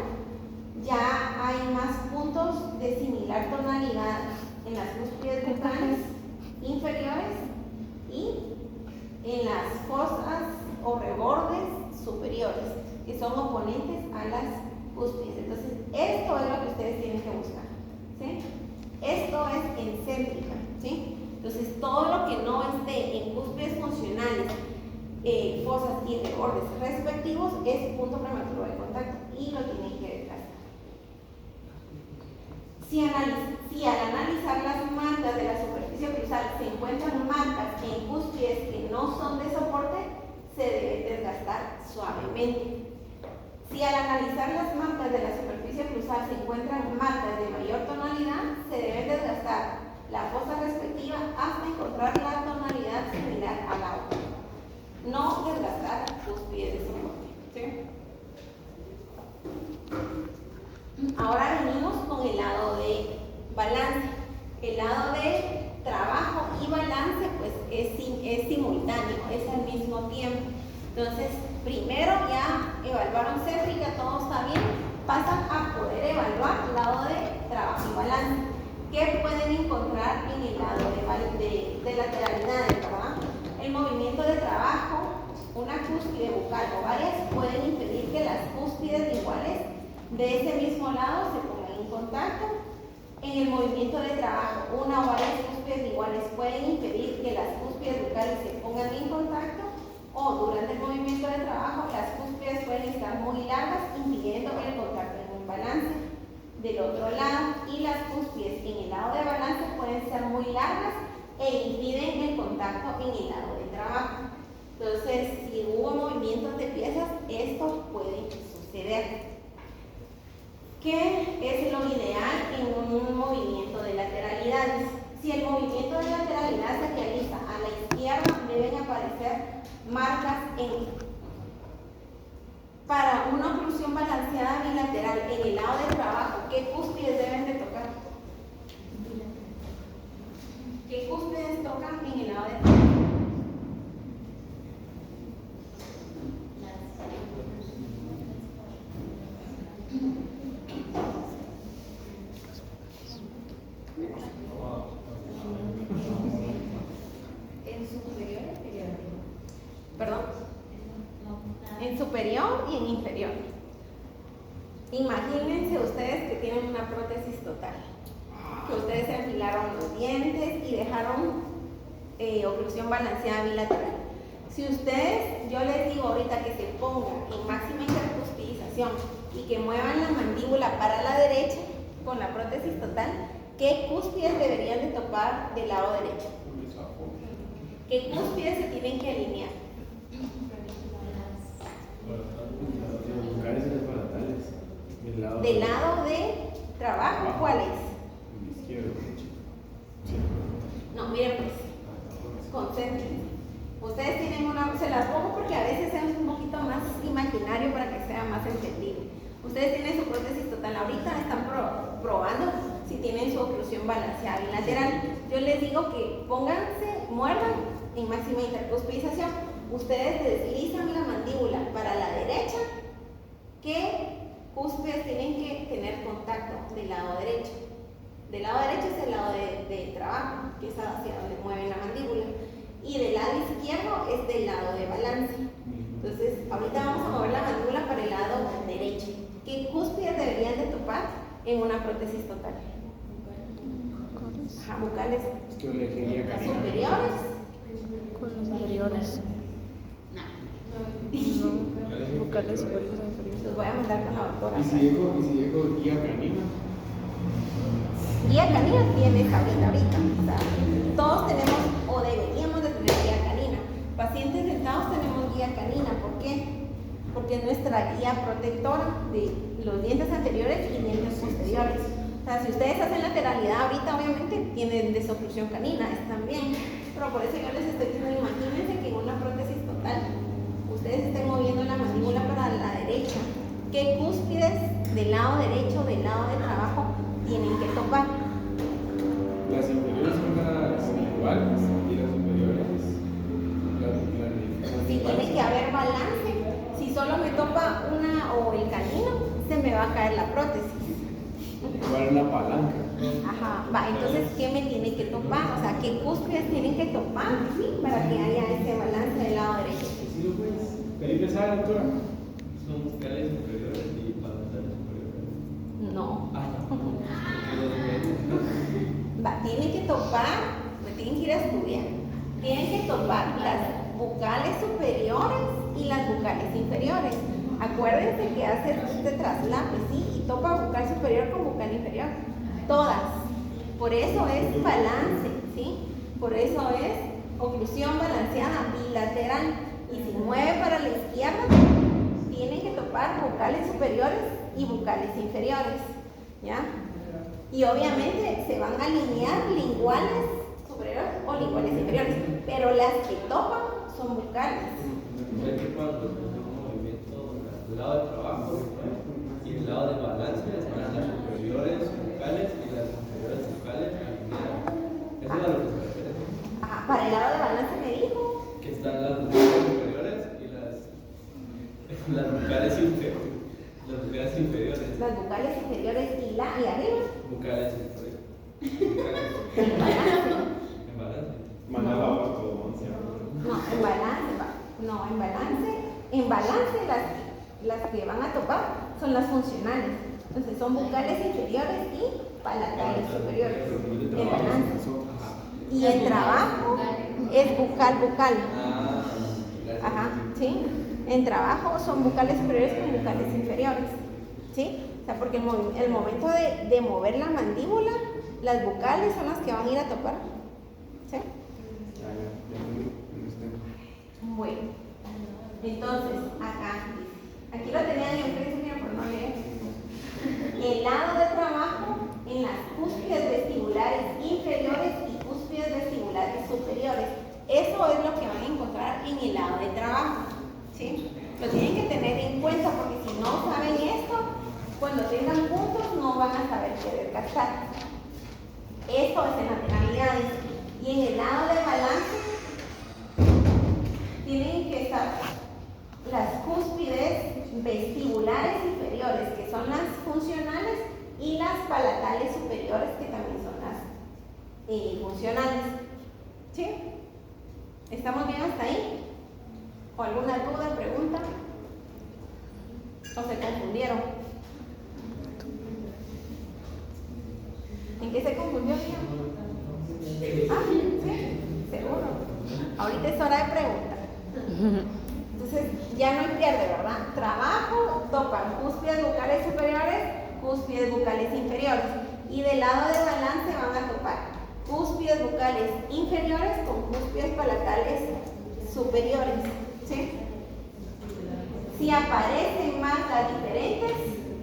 Ya hay más puntos de similar tonalidad en las cúspides bucales inferiores y en las fosas o rebordes superiores, que son oponentes a las cúspides. Entonces, esto es lo que ustedes tienen que buscar, ¿sí? Esto es en céntrica, ¿sí? Entonces, todo lo que no esté en cúspides funcionales, fosas y rebordes respectivos, es punto prematuro de contacto y lo tienen que desgastar. Si al analizar las marcas de la superficie oclusal se encuentran marcas en cúspides que no son de soporte, se debe desgastar suavemente. Si al analizar las marcas de la superficie oclusal se encuentran marcas de mayor tonalidad, se debe desgastar la fosa respectiva hasta encontrar la tonalidad similar a la otra. No desgastar cúspides de soporte, ¿sí? Ahora venimos con el lado de balance. El lado de trabajo y balance pues es simultáneo, es al mismo tiempo. Entonces, primero ya evaluaron céntrica, todo está bien, pasan a poder evaluar el lado de trabajo y balance. ¿Qué pueden encontrar en el lado de lateralidades, verdad? El movimiento de trabajo, una cúspide bucal o varias pueden impedir que las cúspides iguales de ese mismo lado se pongan en contacto. En el movimiento de trabajo, una o varias cúspides iguales pueden impedir que las cúspides bucales se pongan en contacto, o durante el movimiento de trabajo las cúspides pueden estar muy largas impidiendo el contacto en un balance. Del otro lado, y las cúspides en el lado de balance pueden ser muy largas e impiden el contacto en el lado de trabajo. Entonces, si esto puede suceder. ¿Qué es lo ideal en un movimiento de lateralidades? Si el movimiento de lateralidad se realiza a la izquierda, deben aparecer marcas para una oclusión balanceada bilateral en el lado de trabajo. ¿Qué cúspides deben de tocar? ¿Qué cúspides tocan en el lado de trabajo? En superior y inferior. Perdón. En superior y en inferior. Imagínense ustedes que tienen una prótesis total, que ustedes se afilaron los dientes y dejaron oclusión balanceada bilateral. Si ustedes, yo les digo ahorita que se pongan en máxima intercuspidización y que muevan la mandíbula para la derecha con la prótesis total, ¿qué cúspides deberían de topar del lado derecho? ¿Qué cúspides se tienen que alinear? Del lado de trabajo, ¿cuál es? Izquierdo. No, miren pues, concéntrense. Ustedes tienen una, se las pongo porque a veces es un poquito más imaginario para que sea más entendible. Ustedes tienen su prótesis total, ahorita están probando si tienen su oclusión balanceada bilateral. Yo les digo que pónganse, muerdan en máxima intercuspidización. Ustedes deslizan la mandíbula para la derecha. ¿Qué cúspides tienen que tener contacto del lado derecho? Del lado derecho es el lado de trabajo, que es hacia donde mueven la mandíbula. Y del lado izquierdo es del lado de balance. Entonces, ahorita vamos a mover la mandíbula para el lado derecho. ¿Qué cúspides deberían de topar en una prótesis total? Ajá, bucales superiores. Con los superiores. No, vocales superiores e inferiores. Los voy a mandar con la doctora. ¿Y si digo guía canina? Guía canina tienes ahorita. O sea, todos tenemos o deberíamos de tener guía canina. Pacientes dentados tenemos guía canina. ¿Por qué? Porque es nuestra guía protectora de los dientes anteriores y dientes posteriores. O sea, si ustedes hacen lateralidad ahorita, obviamente tienen desoclusión canina, están bien. Pero por eso yo les estoy diciendo, imagínense que en una prótesis total ustedes estén moviendo la mandíbula para la derecha. ¿Qué cúspides del lado derecho, del lado de trabajo, tienen que topar? Las inferiores son las iguales y las superiores las Si tiene que haber balance, si solo me topa una o el canino, se me va a caer la prótesis. igual una palanca. Ajá, va, entonces, ¿qué me tiene que topar? O sea, ¿qué cúspides tienen que topar, sí, para que haya ese balance del lado derecho? ¿Sí lo puedes? Felipe, ¿sabe, doctora? Son bucales superiores y palatal superiores. No. Ah, no. Va, tienen que topar, me tienen que ir a estudiar. Tienen que topar las bucales superiores y las bucales inferiores. Acuérdense que hace este traslape, ¿sí? Y topa bucal superior con bucal inferior. Todas. Por eso es balance, ¿sí? Por eso es oclusión balanceada bilateral. Y si mueve para la izquierda, tienen que topar bucales superiores y bucales inferiores, ¿ya? Y obviamente se van a alinear linguales superiores o linguales inferiores, pero las que topan son bucales. O sea que cuando hacemos un movimiento del lado de trabajo y el lado de balance, están las superiores bucales y las inferiores bucales alineadas. Eso es a lo que se refiere. Ajá, para el lado de balance me dijo. Que están las bucales superiores y las bucales inferiores. Las bucales inferiores. Las bucales inferiores y arriba. Bucales inferiores. En balance. En balance. Manda la ortodoncia. No, en balance va. No, en balance. En balance las que van a topar son las funcionales. Entonces son bucales inferiores y palatales superiores. En balance. Y el trabajo es bucal. Ajá, ¿sí? En trabajo son bucales superiores con bucales inferiores, ¿sí? O sea, porque el momento de mover la mandíbula, las bucales son las que van a ir a topar, ¿sí? Bueno, entonces, acá dice, Aquí lo tenían en principio, pero no leí. El lado de trabajo en las cúspides vestibulares inferiores y cúspides vestibulares superiores. Eso es lo que van a encontrar en el lado de trabajo, ¿sí? Lo tienen que tener en cuenta porque si no saben esto, cuando tengan puntos no van a saber qué desgastar. Esto es en lateralidades. Y en el lado de balance tienen que estar las cúspides vestibulares inferiores, que son las funcionales, y las palatales superiores, que también son las funcionales. ¿Sí? ¿Estamos bien hasta ahí? ¿O alguna duda, pregunta? ¿O se confundieron? ¿En qué se confundió? Ah, sí, seguro. Ahorita es hora de preguntar. Entonces, ya no hay pierde, ¿verdad? Trabajo, tocan cúspides bucales superiores, cúspides bucales inferiores. Y del lado de balance van a topar cúspides bucales inferiores con cúspides palatales superiores. ¿Sí? Si aparecen marcas diferentes,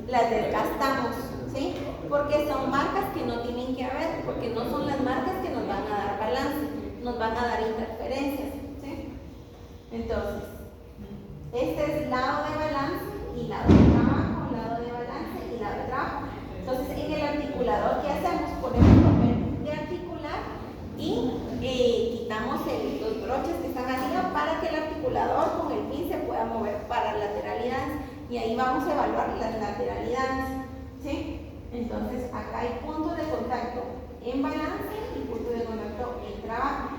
las desgastamos, ¿sí? Porque son marcas que no tienen que haber, porque no son las marcas que nos van a dar balance, nos van a dar interferencias, ¿sí? Entonces, este es lado de balance y lado de trabajo, lado de balance y lado de trabajo. Entonces, en el articulador, ¿qué hacemos? Ponemos papel de articular y quitamos los broches que están arriba para que el articulador con el pin se pueda mover para lateralidades, y ahí vamos a evaluar las lateralidades, ¿sí? Entonces, acá hay punto de contacto en balance y punto de contacto en trabajo.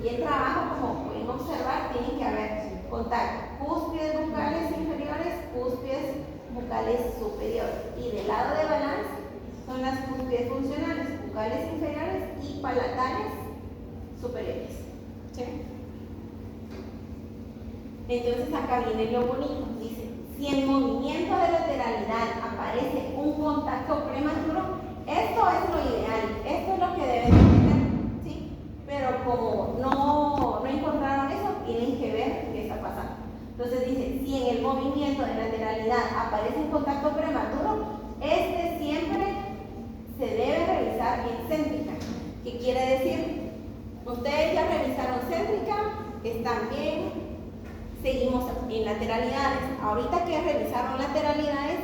Y en trabajo, como pueden observar, tiene que haber contacto cúspides bucales inferiores, cúspides bucales superiores. Y del lado de balance son las cúspides funcionales, bucales inferiores y palatales superiores. ¿Sí? Entonces acá viene lo bonito. Dice, si en movimiento de lateralidad aparece un contacto prematuro, esto es lo ideal, esto es lo que deben tener, ¿sí? Pero como no encontraron eso, tienen que ver qué está pasando. Entonces dice, si en el movimiento de lateralidad aparece un contacto prematuro, este siempre se debe revisar en céntrica. ¿Qué quiere decir? Ustedes ya revisaron céntrica, están bien, seguimos en lateralidades. Ahorita que revisaron lateralidades,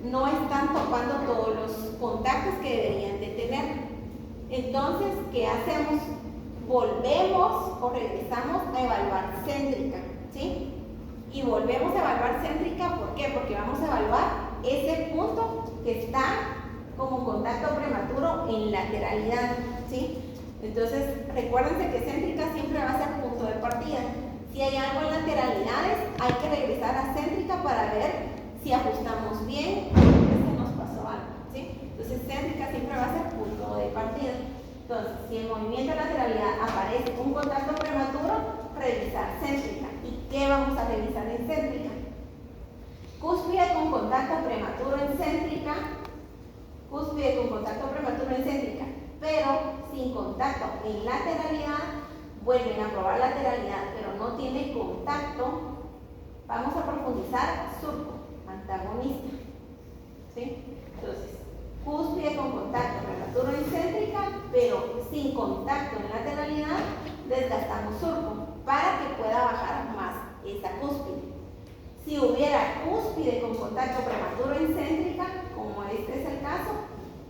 no están topando todos los contactos que deberían de tener. Entonces, ¿qué hacemos? Volvemos o regresamos a evaluar céntrica, ¿sí? Y volvemos a evaluar céntrica, ¿por qué? Porque vamos a evaluar ese punto que está como contacto prematuro en lateralidad, ¿sí? Entonces, recuérdense que céntrica siempre va a ser punto de partida. Si hay algo en lateralidades, hay que regresar a céntrica para ver si ajustamos bien o si nos pasó algo, ¿sí? Entonces, céntrica siempre va a ser punto de partida. Entonces, si en movimiento de lateralidad aparece un contacto prematuro, revisar céntrica. ¿Y qué vamos a revisar en céntrica? Cúspide con contacto prematuro en céntrica, cúspide con contacto prematuro en céntrica, pero sin contacto en lateralidad. Vuelven a probar lateralidad, pero no tiene contacto. Vamos a profundizar surco, antagonista, ¿sí? Entonces, cúspide con contacto prematuro en céntrica, pero sin contacto en lateralidad, desgastamos surco para que pueda bajar más esa cúspide. Si hubiera cúspide con contacto prematuro en céntrica, como este es el caso,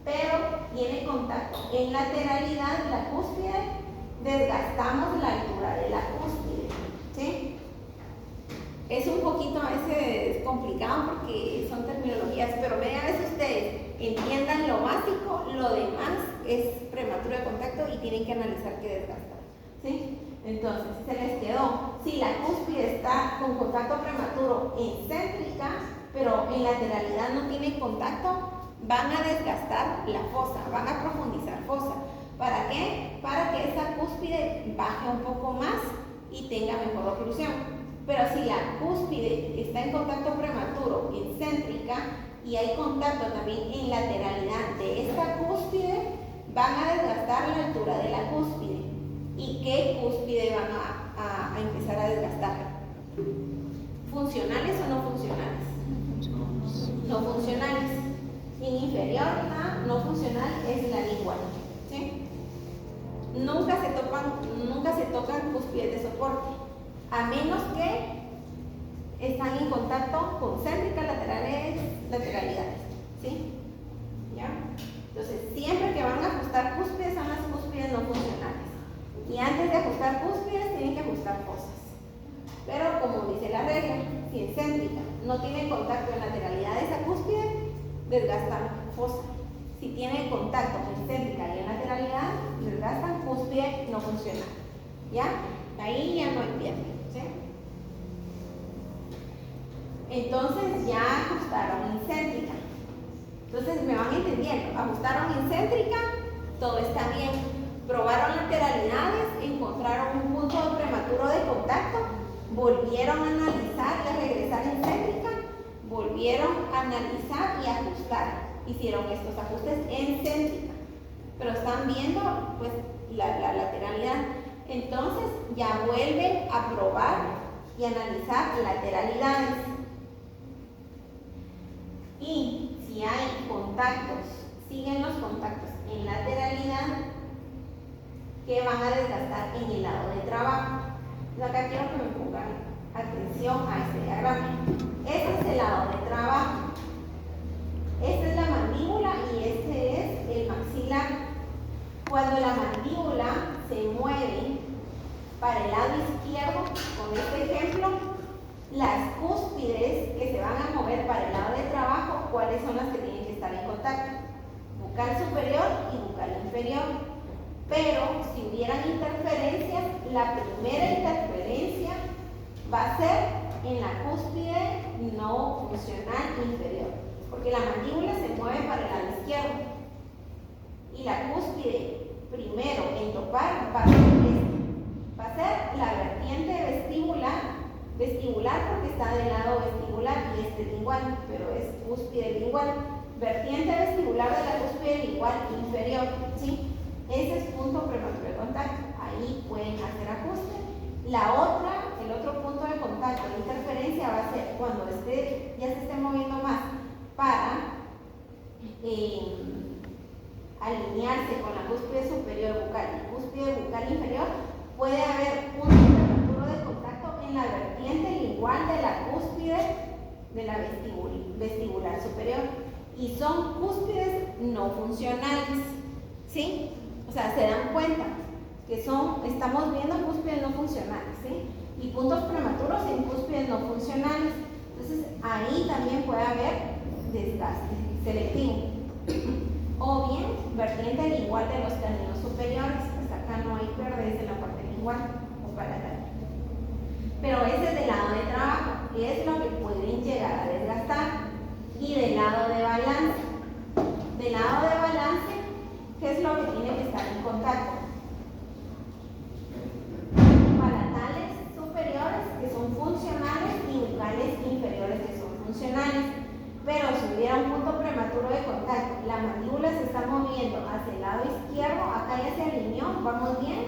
pero tiene contacto en lateralidad la cúspide, desgastamos la altura de la cúspide, ¿sí? Es un poquito a veces complicado porque son terminologías, pero media vez ustedes entiendan lo básico, lo demás es prematuro de contacto y tienen que analizar qué desgastar, ¿sí? Entonces, se les quedó, si la cúspide está con contacto prematuro en céntrica, pero en lateralidad no tiene contacto, van a desgastar la fosa, van a profundizar fosa. ¿Para qué? Para que esa cúspide baje un poco más y tenga mejor oclusión. Pero si la cúspide está en contacto prematuro en céntrica y hay contacto también en lateralidad de esta cúspide, van a desgastar la altura de la cúspide. ¿Y qué cúspide van a empezar a desgastar? ¿Funcionales o no funcionales? funcional es la lingual, ¿sí? Nunca se tocan cúspides de soporte, a menos que están en contacto concéntricas, laterales, lateralidades, ¿sí? ¿Ya? Entonces, siempre que van a ajustar cúspides son las cúspides no funcionales. Y antes de ajustar cúspides, tienen que ajustar fosas. Pero como dice la regla, si en céntrica no tiene contacto en lateralidades a cúspide, desgastan fosa. Si tiene contacto en céntrica y en lateralidad, desgastan cúspide no funcional. ¿Ya? Ahí ya no hay pierde, ¿sí? Entonces ya ajustaron en céntrica. Entonces me van entendiendo, ajustaron en céntrica, todo está bien. Probaron lateralidades, encontraron un punto prematuro de contacto, volvieron a analizar y a regresar en céntrica, volvieron a analizar y ajustar. Hicieron estos ajustes en céntrica, pero están viendo pues la lateralidad. Entonces ya vuelven a probar y analizar lateralidades. Y si hay contactos, siguen los contactos en lateralidad, que van a desgastar en el lado de trabajo. Entonces acá quiero que me pongan atención a este diagrama. Este es el lado de trabajo. Esta es la mandíbula y este es el maxilar. Cuando la mandíbula se mueve para el lado izquierdo, con este ejemplo, las cúspides que se van a mover para el lado de trabajo, ¿cuáles son las que tienen que estar en contacto? Bucal superior y bucal inferior. Pero si hubieran interferencias, la primera interferencia va a ser en la cúspide no funcional inferior, porque la mandíbula se mueve para el lado izquierdo y la cúspide primero en topar va a ser la vertiente vestibular porque está del lado vestibular y este lingual, pero es cúspide lingual, vertiente vestibular de la cúspide lingual inferior, ¿sí? Ese es punto prematuro de contacto, ahí pueden hacer ajuste. El otro punto de contacto, de interferencia, va a ser cuando ya se esté moviendo más para alinearse con la cúspide superior bucal y cúspide bucal inferior, puede haber punto prematuro de contacto en la vertiente lingual de la cúspide de la vestibular superior, y son cúspides no funcionales, ¿sí? O sea, se dan cuenta que estamos viendo cúspides no funcionales, ¿sí? Y puntos prematuros en cúspides no funcionales. Entonces, ahí también puede haber desgaste selectivo. O bien, vertiente lingual de los caninos superiores. Pues acá no hay pérdida en la parte lingual o palatal. Pero ese es del lado de trabajo, que es lo que pueden llegar a desgastar. Y del lado de balance. Del lado de balance, ¿qué es lo que tiene que estar en contacto? Palatales superiores, que son funcionales, y bucales inferiores, que son funcionales. Pero si hubiera un punto prematuro de contacto, la mandíbula se está moviendo hacia el lado izquierdo, acá ya se alineó, vamos bien,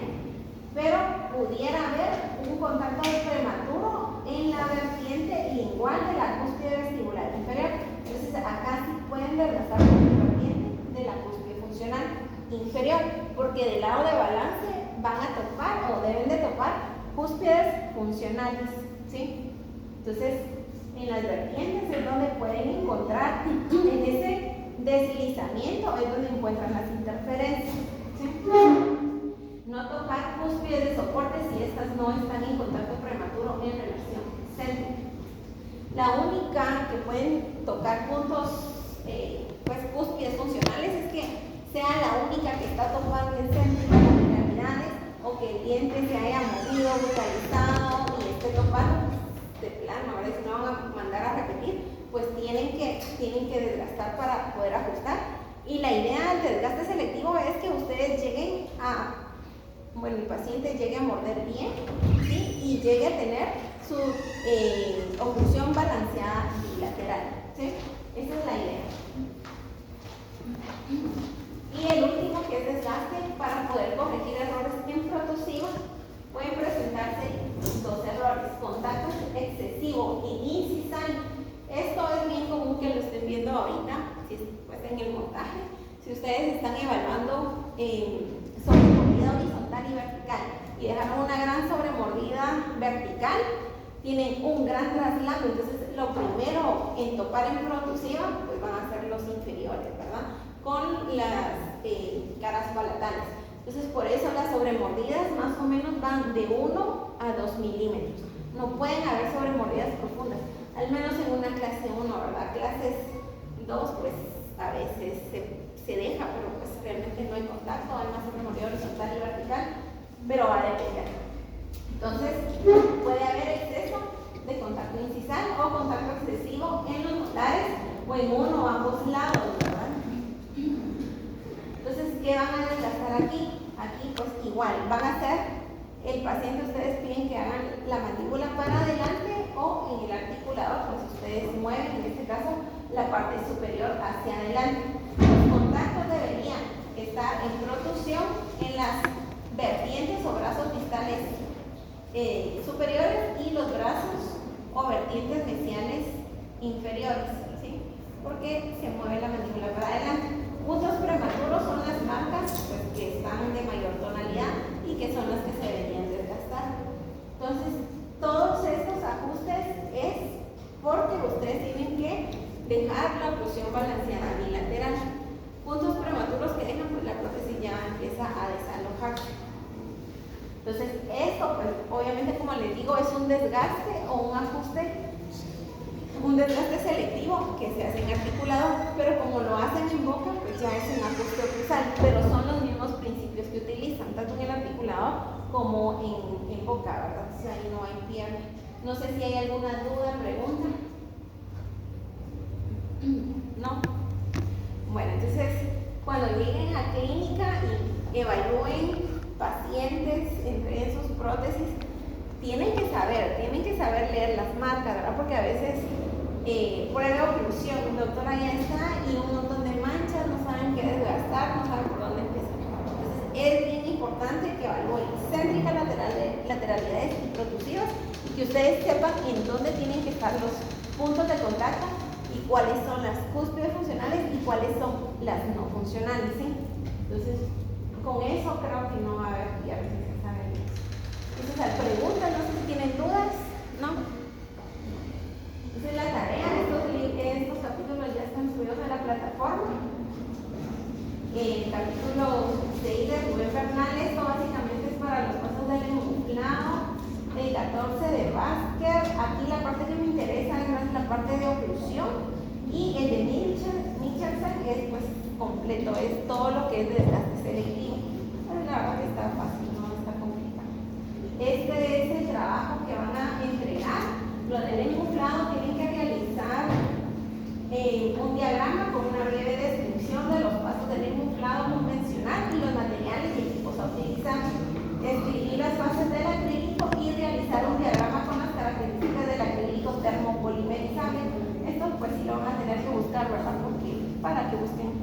pero pudiera haber un contacto prematuro en la vertiente lingual de la cúspide vestibular inferior. Entonces acá sí pueden desgastar la vertiente de la cúspide funcional inferior, porque del lado de balance van a topar o deben de topar cúspides funcionales, ¿sí? Entonces, en las vertientes es donde pueden encontrar, en ese deslizamiento es donde encuentran las interferencias, ¿sí? No tocar cúspides de soporte si estas no están en contacto prematuro en relación céntrica. La única que pueden tocar puntos, pues cúspides funcionales, es que sea la única que está topando en céntrica lateralidades, o que el diente se haya movido, bucalizado y esté topando de plano. Ahora si no van a mandar a repetir, pues tienen que desgastar para poder ajustar. Y la idea del desgaste selectivo es que ustedes lleguen el paciente llegue a morder bien, ¿sí? Y llegue a tener su oclusión balanceada bilateral, ¿sí? Esa es la idea. Y el último, que es desgaste, para poder corregir errores en protusiva, pueden presentarse dos errores: contacto excesivo e incisal. Esto es bien común que lo estén viendo ahorita, pues en el montaje. si ustedes están evaluando sobremordida horizontal y vertical y dejaron una gran sobremordida vertical, tienen un gran traslado, entonces lo primero en topar en productiva pues van a ser los inferiores, ¿verdad? Con las caras palatales. Entonces por eso las sobremordidas más o menos van de 1 a 2 milímetros. No pueden haber sobremordidas profundas, al menos en una clase 1, ¿verdad? Clases 2 pues a veces se deja, pero pues realmente no hay contacto, hay más sobremordida horizontal y vertical, pero va a depender. Entonces puede haber exceso de contacto incisal o contacto excesivo en los molares o en uno o ambos lados, ¿verdad? Entonces, ¿qué van a desgastar aquí? Aquí pues igual, van a hacer, el paciente ustedes piden que hagan la mandíbula para adelante o en el articulador, pues ustedes mueven, en este caso, la parte superior hacia adelante. Los contactos deberían estar en protrusión en las vertientes o brazos distales superiores y los brazos o vertientes mesiales inferiores, ¿sí? Porque se mueve la mandíbula para adelante. Puntos prematuros son las marcas pues, que están de mayor tonalidad y que son las que se deberían desgastar. Entonces, todos estos ajustes es porque ustedes tienen que dejar la oclusión balanceada bilateral. Puntos prematuros que dejan, pues la prótesis ya empieza a desalojarse. Entonces, esto, pues, obviamente, como les digo, es un desgaste o un ajuste, un desgaste selectivo que se hace en articulador, pero como lo hacen en boca, pues ya es un ajuste oclusal, pero son los mismos principios que utilizan, tanto en el articulador como en boca, ¿verdad? O sea, ahí no hay pierde. No sé si hay alguna duda, pregunta. ¿No? Bueno, entonces, cuando lleguen a clínica y evalúen pacientes entre sus prótesis, tienen que saber leer las marcas, ¿verdad? Porque a veces prueba oclusión, doctora ya está y un montón de manchas, no saben qué desgastar, no saben por dónde empezar. Entonces es bien importante que evalúen céntrica, lateralidades y protrusivas y que ustedes sepan en dónde tienen que estar los puntos de contacto y cuáles son las cúspides funcionales y cuáles son las no funcionales, ¿sí? Entonces, con eso creo que no va a haber piernas si se saben eso. Entonces, preguntas, no sé si tienen dudas, ¿no? Entonces, la tarea, estos capítulos ya están subidos a la plataforma. El capítulo 6 de Rubén Bernal, esto básicamente es para los pasos del enucleado. El 14 de Basker, aquí la parte que me interesa es más la parte de oclusión. Y el de Michelson es pues completo, es todo lo que es de desgaste selectivo. Pues la verdad que está fácil, no está complicado. Este es el trabajo que van a entregar. Lo del enucleado tienen que realizar un diagrama con una breve descripción de los pasos del enucleado convencional y los materiales y equipos a utilizar. Escribir las fases del acrílico y realizar un diagrama con las características del acrílico termopolimerizable. Esto pues sí lo van a tener que buscar, ¿verdad? Porque para que busquen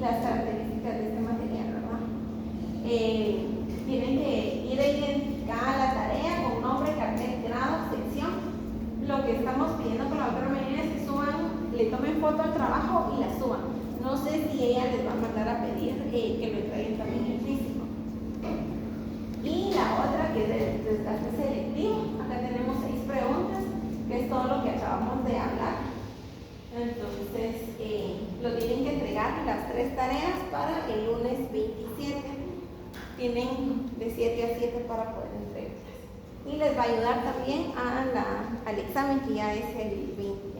las características de este material, ¿verdad? Tienen que ir a identificar la tarea con nombre, carnet, grado, sección. Lo que estamos pidiendo con la doctora Melina es que suban, le tomen foto al trabajo y la suban. No sé si ella les va a mandar a pedir que lo entreguen también en físico. Y la otra que es el desgaste selectivo. Acá tenemos 6 preguntas, que es todo lo que acabamos de hablar. Entonces, lo tienen que entregar las 3 tareas para el lunes 27. Tienen de 7 a 7 para poder entregarlas. Y les va a ayudar también al examen que ya es el 20.